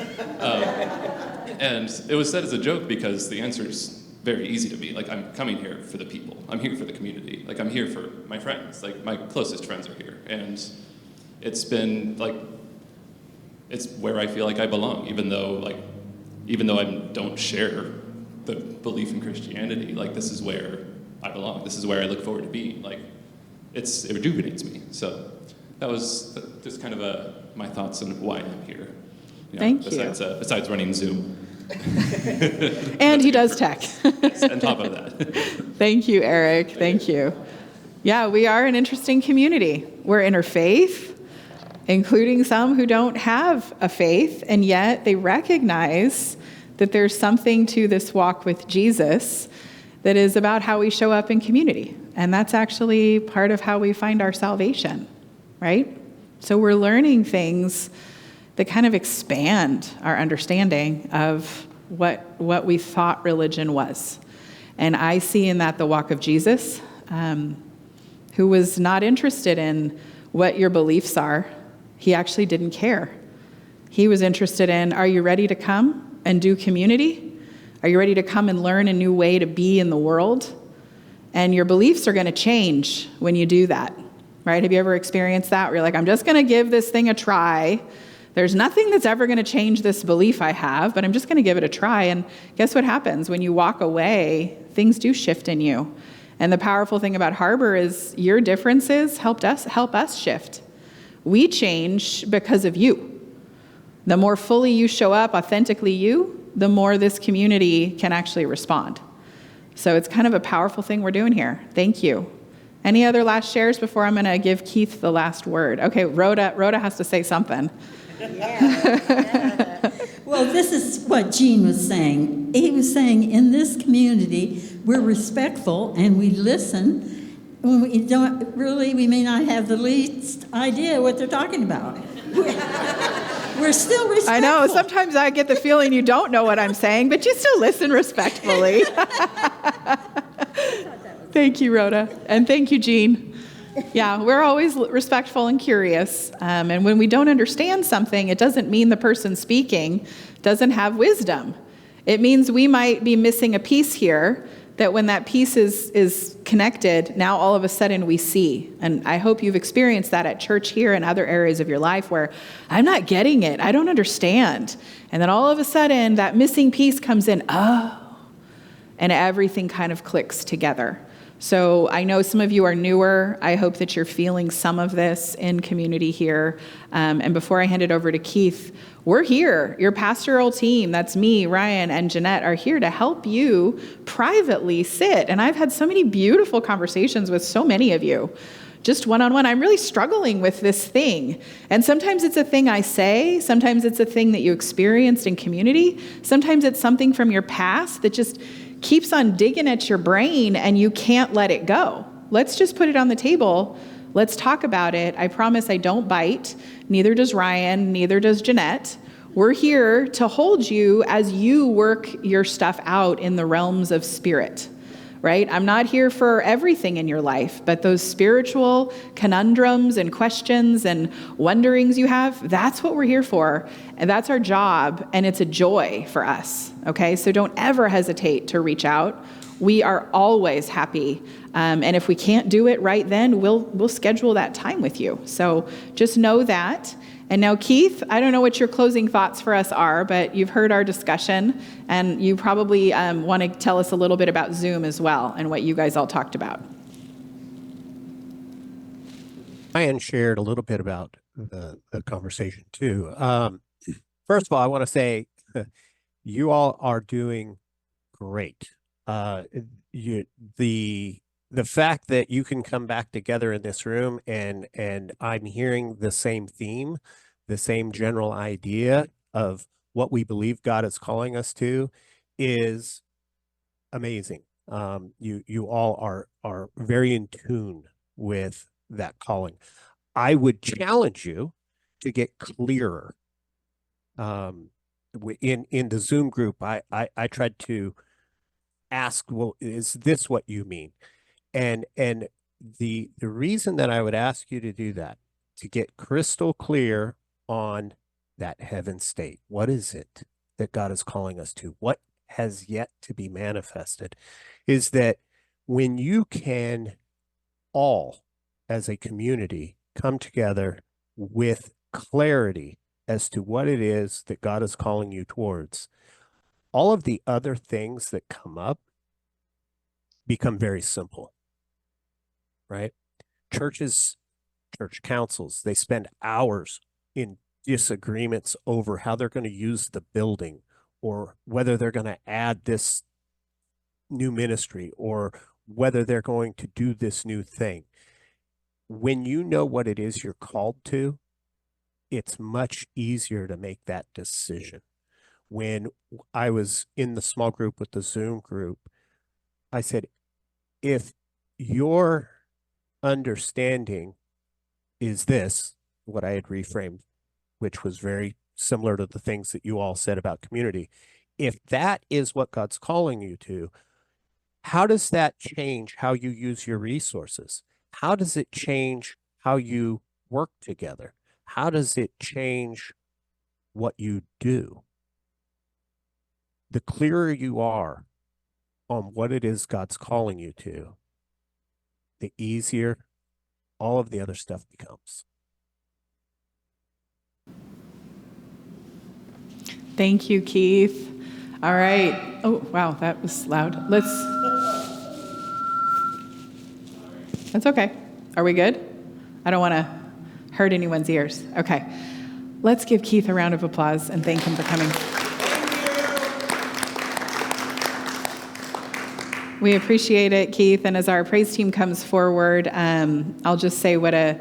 And it was said as a joke because the answer is very easy to me. Like, I'm coming here for the people. I'm here for the community. Like, I'm here for my friends. Like, my closest friends are here. And it's been, like, it's where I feel like I belong, even though I don't share the belief in Christianity. Like, this is where I belong. This is where I look forward to being. Like, it rejuvenates me. So that was just kind of my thoughts on why I'm here. Thank you. Besides running Zoom. And he does tech. Yes, on top of that. Thank you, Eric. Thank you. Yeah, we are an interesting community. We're interfaith, including some who don't have a faith, and yet they recognize that there's something to this walk with Jesus that is about how we show up in community. And that's actually part of how we find our salvation, right? So we're learning things that kind of expand our understanding of what we thought religion was. And I see in that the walk of Jesus, who was not interested in what your beliefs are. He actually didn't care. He was interested in, are you ready to come and do community? Are you ready to come and learn a new way to be in the world? And your beliefs are going to change when you do that, right? Have you ever experienced that? Where you're like, I'm just going to give this thing a try. There's nothing that's ever going to change this belief I have, but I'm just going to give it a try. And guess what happens? When you walk away, things do shift in you. And the powerful thing about Harbor is your differences help us shift. We change because of you. The more fully you show up, authentically you, the more this community can actually respond. So it's kind of a powerful thing we're doing here. Thank you. Any other last shares before I'm going to give Keith the last word? Okay, Rhoda has to say something. Yeah. Well, this is what Gene was saying. He was saying in this community, we're respectful and we listen. When we may not have the least idea what they're talking about. We're still respectful. I know, sometimes I get the feeling you don't know what I'm saying, but you still listen respectfully. Thank you, Rhoda. And thank you, Jean. Yeah, we're always respectful and curious. And when we don't understand something, it doesn't mean the person speaking doesn't have wisdom. It means we might be missing a piece here, that when that piece is connected, now all of a sudden we see. And I hope you've experienced that at church here and other areas of your life where I'm not getting it, I don't understand. And then all of a sudden that missing piece comes in, and everything kind of clicks together. So I know some of you are newer. I hope that you're feeling some of this in community here. And before I hand it over to Keith, we're here. Your pastoral team, that's me, Ryan, and Jeanette, are here to help you privately sit. And I've had so many beautiful conversations with so many of you, just one-on-one. I'm really struggling with this thing. And sometimes it's a thing I say. Sometimes it's a thing that you experienced in community. Sometimes it's something from your past that just keeps on digging at your brain and you can't let it go. Let's just put it on the table. Let's talk about it. I promise I don't bite. Neither does Ryan. Neither does Jeanette. We're here to hold you as you work your stuff out in the realms of spirit, right? I'm not here for everything in your life, but those spiritual conundrums and questions and wonderings you have, that's what we're here for. And that's our job. And it's a joy for us. Okay. So don't ever hesitate to reach out. We are always happy. And if we can't do it right then, we'll schedule that time with you. So just know that. And now, Keith, I don't know what your closing thoughts for us are, but you've heard our discussion, and you probably want to tell us a little bit about Zoom as well and what you guys all talked about. Ryan shared a little bit about the conversation too. First of all, I want to say you all are doing great. The fact that you can come back together in this room and I'm hearing the same theme, the same general idea of what we believe God is calling us to is amazing. You all are very in tune with that calling. I would challenge you to get clearer. In the Zoom group, I tried to ask, well, is this what you mean? And the reason that I would ask you to do that, to get crystal clear on that heaven state. What is it that God is calling us to? What has yet to be manifested? Is that when you can all, as a community, come together with clarity as to what it is that God is calling you towards, all of the other things that come up become very simple. Right? Churches, church councils, they spend hours in disagreements over how they're going to use the building or whether they're going to add this new ministry or whether they're going to do this new thing. When you know what it is you're called to, it's much easier to make that decision. When I was in the small group with the Zoom group, I said, if your understanding is this, what I had reframed, which was very similar to the things that you all said about community. If that is what God's calling you to, how does that change how you use your resources? How does it change how you work together? How does it change what you do? The clearer you are on what it is God's calling you to, the easier all of the other stuff becomes. Thank you, Keith. All right. Oh, wow, that was loud. That's okay. Are we good? I don't want to hurt anyone's ears. Okay. Let's give Keith a round of applause and thank him for coming. We appreciate it, Keith. And as our praise team comes forward, I'll just say what a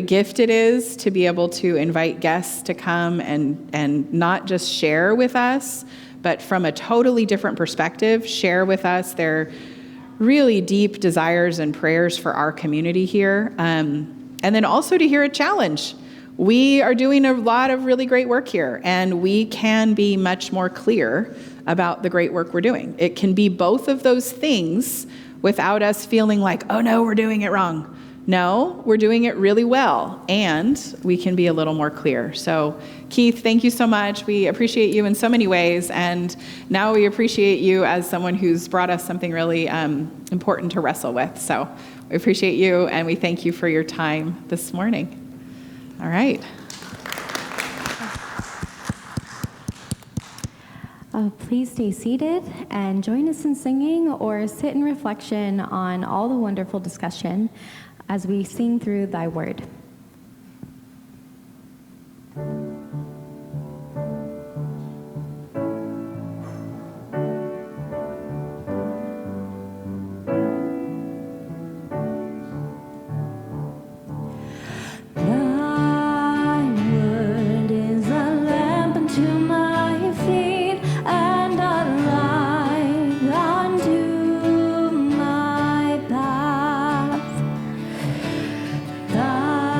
gift it is to be able to invite guests to come and not just share with us, but from a totally different perspective, share with us their really deep desires and prayers for our community here. And then also to hear a challenge. We are doing a lot of really great work here, and we can be much more clear about the great work we're doing. It can be both of those things without us feeling like, oh no, we're doing it wrong. No, we're doing it really well, and we can be a little more clear. So, Keith, thank you so much. We appreciate you in so many ways, and now we appreciate you as someone who's brought us something really important to wrestle with. So, we appreciate you, and we thank you for your time this morning. All right. Please stay seated and join us in singing or sit in reflection on all the wonderful discussion as we sing through thy word. Thy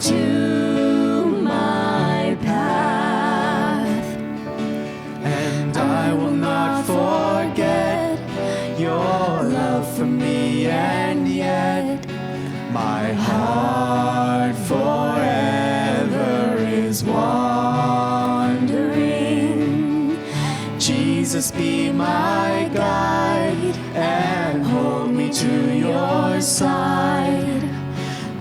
onto my path. And I will not forget your love for me, and yet my heart forever is wandering. Jesus, be my guide and hold me to your side.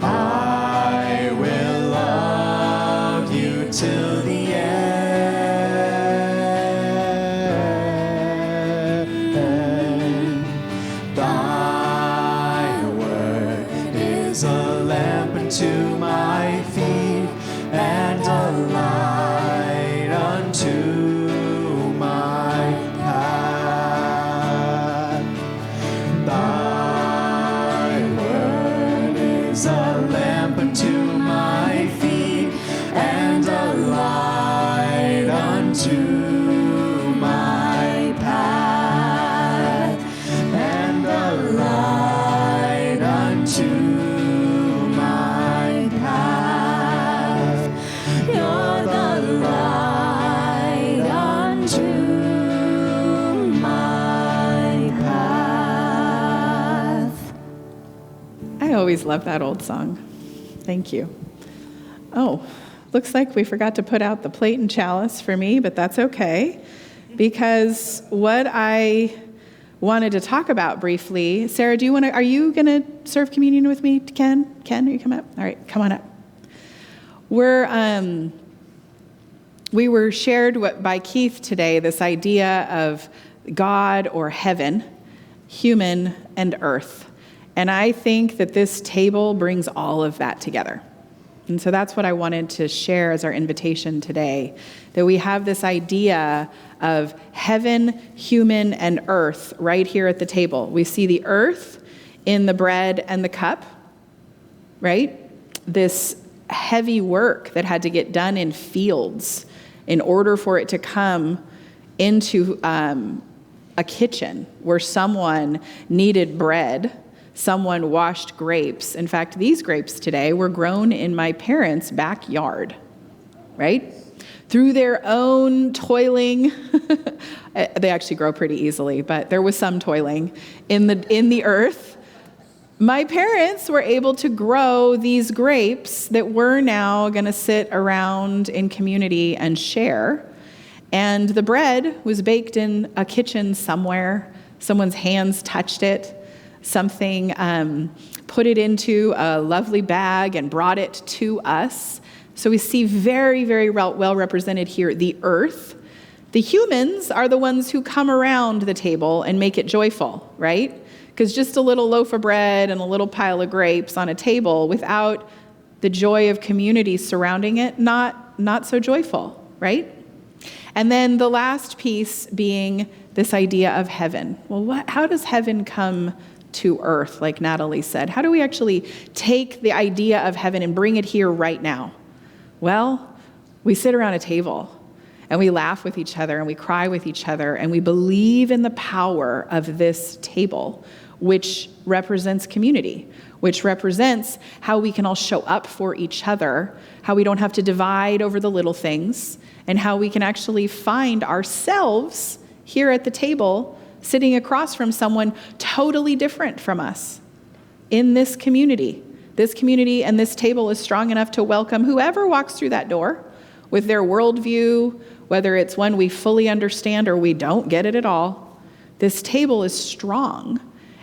I will love you till the end. Thy word is a lamp unto my feet and a light unto my path. Thy word is a lamp unto my feet and a light unto my path, and a light unto my path. You're the light unto my path. I always love that old song. Thank you. Oh, looks like we forgot to put out the plate and chalice for me, but that's okay, because what I wanted to talk about briefly, Sarah, are you going to serve communion with me? Ken, are you come up? All right, come on up. We were shared by Keith today, this idea of God or heaven, human, and earth. And I think that this table brings all of that together. And so that's what I wanted to share as our invitation today, that we have this idea of heaven, human, and earth right here at the table. We see the earth in the bread and the cup, right? This heavy work that had to get done in fields in order for it to come into a kitchen where someone needed bread. Someone washed grapes. In fact, these grapes today were grown in my parents' backyard, right? Through their own toiling. They actually grow pretty easily, but there was some toiling in the earth. My parents were able to grow these grapes that we're now going to sit around in community and share. And the bread was baked in a kitchen somewhere. Someone's hands touched it. Something put it into a lovely bag and brought it to us. So we see very, very well represented here the earth. The humans are the ones who come around the table and make it joyful, right? Because just a little loaf of bread and a little pile of grapes on a table without the joy of community surrounding it, not so joyful, right? And then the last piece being this idea of heaven. Well, how does heaven come to earth, like Natalie said? How do we actually take the idea of heaven and bring it here right now? Well, we sit around a table and we laugh with each other and we cry with each other and we believe in the power of this table, which represents community, which represents how we can all show up for each other, how we don't have to divide over the little things, and how we can actually find ourselves here at the table sitting across from someone totally different from us in this community. This community and this table is strong enough to welcome whoever walks through that door with their worldview, whether it's one we fully understand or we don't get it at all. This table is strong.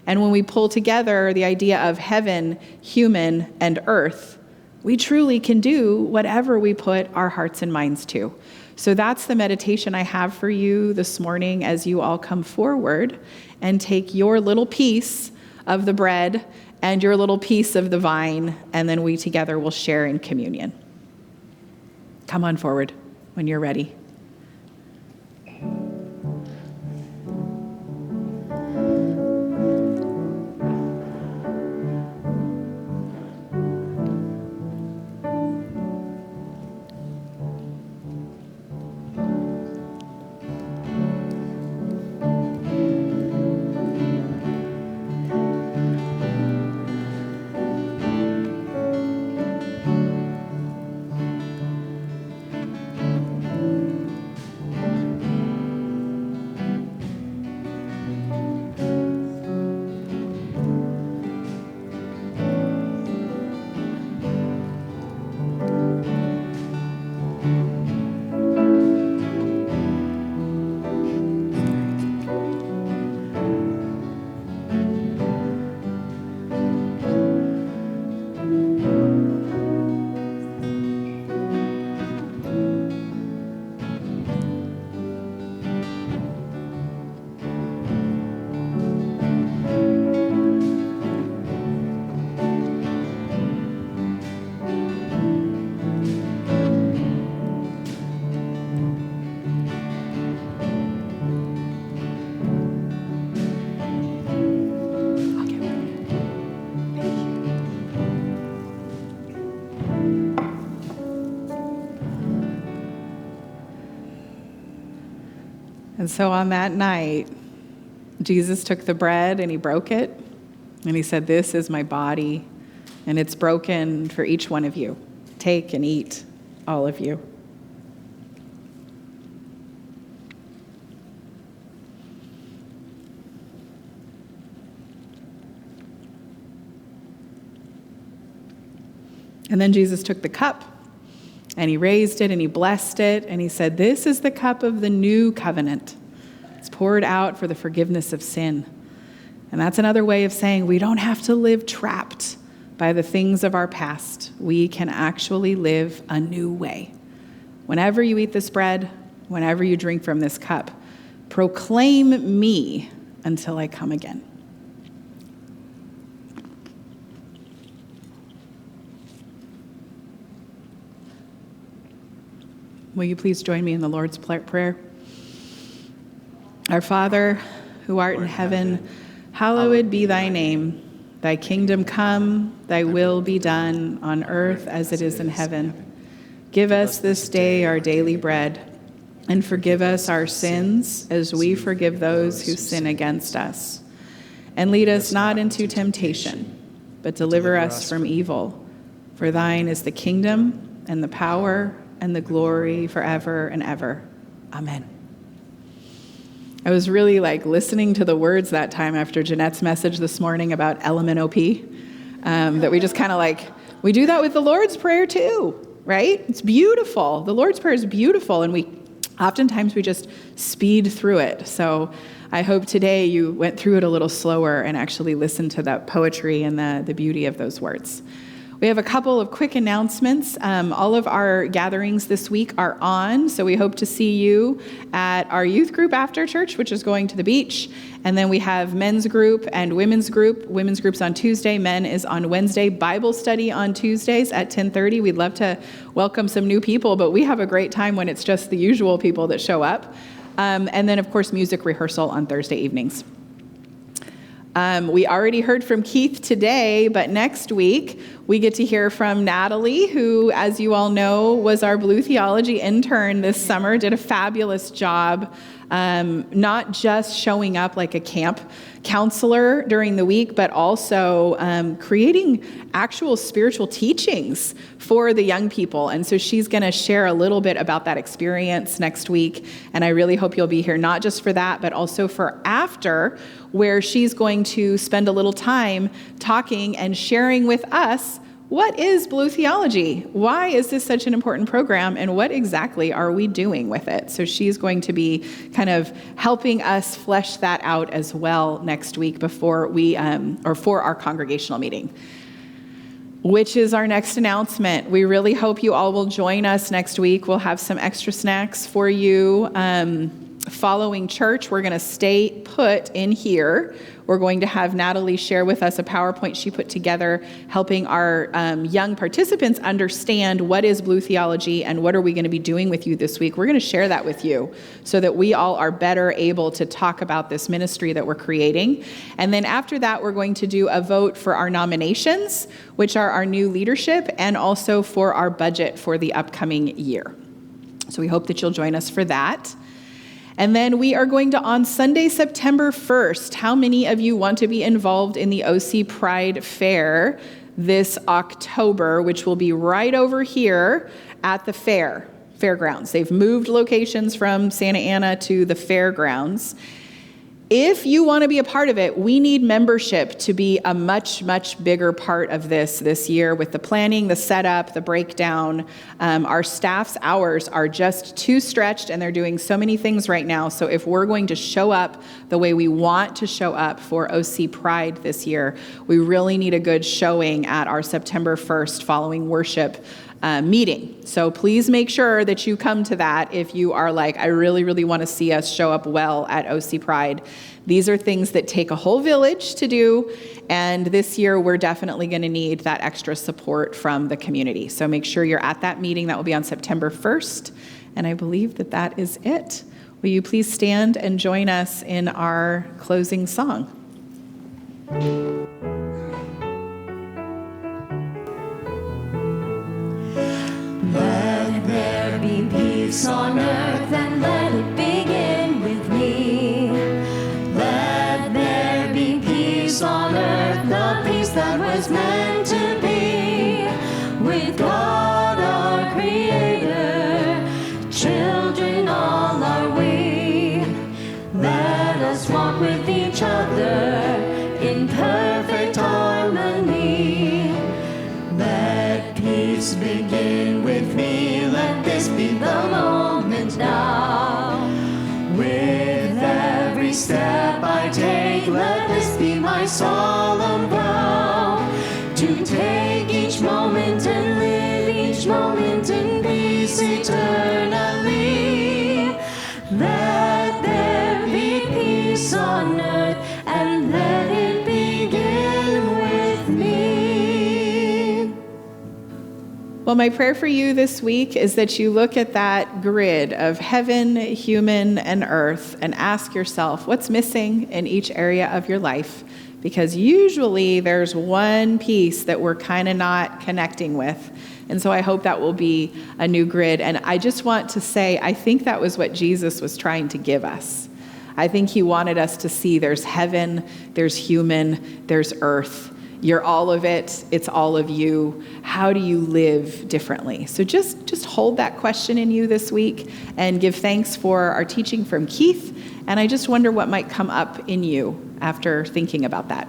And when we pull together the idea of heaven, human, and earth, we truly can do whatever we put our hearts and minds to. So that's the meditation I have for you this morning as you all come forward and take your little piece of the bread and your little piece of the vine, and then we together will share in communion. Come on forward when you're ready. And so on that night, Jesus took the bread and he broke it. And he said, "This is my body, and it's broken for each one of you. Take and eat, all of you." And then Jesus took the cup, and he raised it, and he blessed it, and he said, "This is the cup of the new covenant. It's poured out for the forgiveness of sin." And that's another way of saying we don't have to live trapped by the things of our past. We can actually live a new way. Whenever you eat this bread, whenever you drink from this cup, proclaim me until I come again. Will you please join me in the Lord's Prayer? Our Father, who art in heaven, hallowed be thy name. Thy kingdom come, thy will be done on earth as it is in heaven. Give us this day our daily bread, and forgive us our sins as we forgive those who sin against us. And lead us not into temptation, but deliver us from evil. For thine is the kingdom and the power and the glory forever and ever. Amen. I was really listening to the words that time after Jeanette's message this morning about LMNOP, that we just kind of we do that with the Lord's Prayer too, right? It's beautiful. The Lord's Prayer is beautiful, and oftentimes we just speed through it. So I hope today you went through it a little slower and actually listened to that poetry and the beauty of those words. We have a couple of quick announcements. All of our gatherings this week are on, so we hope to see you at our youth group after church, which is going to the beach. And then we have men's group and women's group. Women's group's on Tuesday, men is on Wednesday. Bible study on Tuesdays at 10:30. We'd love to welcome some new people, but we have a great time when it's just the usual people that show up. And then, of course, music rehearsal on Thursday evenings. We already heard from Keith today, but next week we get to hear from Natalie, who, as you all know, was our Blue Theology intern this summer, did a fabulous job, not just showing up like a camp counselor during the week, but also creating actual spiritual teachings for the young people. And so she's going to share a little bit about that experience next week. And I really hope you'll be here, not just for that, but also for after, where she's going to spend a little time talking and sharing with us, what is Blue Theology? Why is this such an important program? And what exactly are we doing with it? So she's going to be kind of helping us flesh that out as well next week before for our congregational meeting, which is our next announcement. We really hope you all will join us next week. We'll have some extra snacks for you. Following church, we're going to stay put in here. We're going to have Natalie share with us a PowerPoint she put together, helping our young participants understand what is Blue Theology and what are we going to be doing with you this week. We're going to share that with you so that we all are better able to talk about this ministry that we're creating. And then after that, we're going to do a vote for our nominations, which are our new leadership, and also for our budget for the upcoming year. So we hope that you'll join us for that. And then we are going to, on Sunday, September 1st, how many of you want to be involved in the OC Pride Fair this October, which will be right over here at the fairgrounds. They've moved locations from Santa Ana to the fairgrounds. If you want to be a part of it, we need membership to be a much, much bigger part of this year with the planning, the setup, the breakdown. Our staff's hours are just too stretched, and they're doing so many things right now. So if we're going to show up the way we want to show up for OC Pride this year, we really need a good showing at our September 1st following worship meeting. So please make sure that you come to that if you are I really, really want to see us show up well at OC Pride. These are things that take a whole village to do, and this year we're definitely going to need that extra support from the community. So make sure you're at that meeting. That will be on September 1st, and I believe that is it. Will you please stand and join us in our closing song? Let there be peace on earth, and let it begin with me. that was meant to be with God our Creator. Children all are we. Let us walk with each other in perfect harmony. Let peace begin with me. Let this be the moment now. With every step I take, let this be my solemn vow. To take each moment and live each moment in peace eternally. Let there be peace on earth, and let it begin with me. Well, my prayer for you this week is that you look at that grid of heaven, human, and earth and ask yourself, what's missing in each area of your life? Because usually there's one piece that we're kind of not connecting with. And so I hope that will be a new grid. And I just want to say, I think that was what Jesus was trying to give us. I think he wanted us to see there's heaven, there's human, there's earth. You're all of it. It's all of you. How do you live differently? So just hold that question in you this week and give thanks for our teaching from Keith. And I just wonder what might come up in you after thinking about that.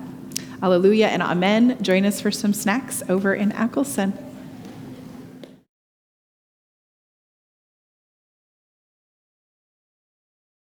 Alleluia and amen. Join us for some snacks over in Ackelson.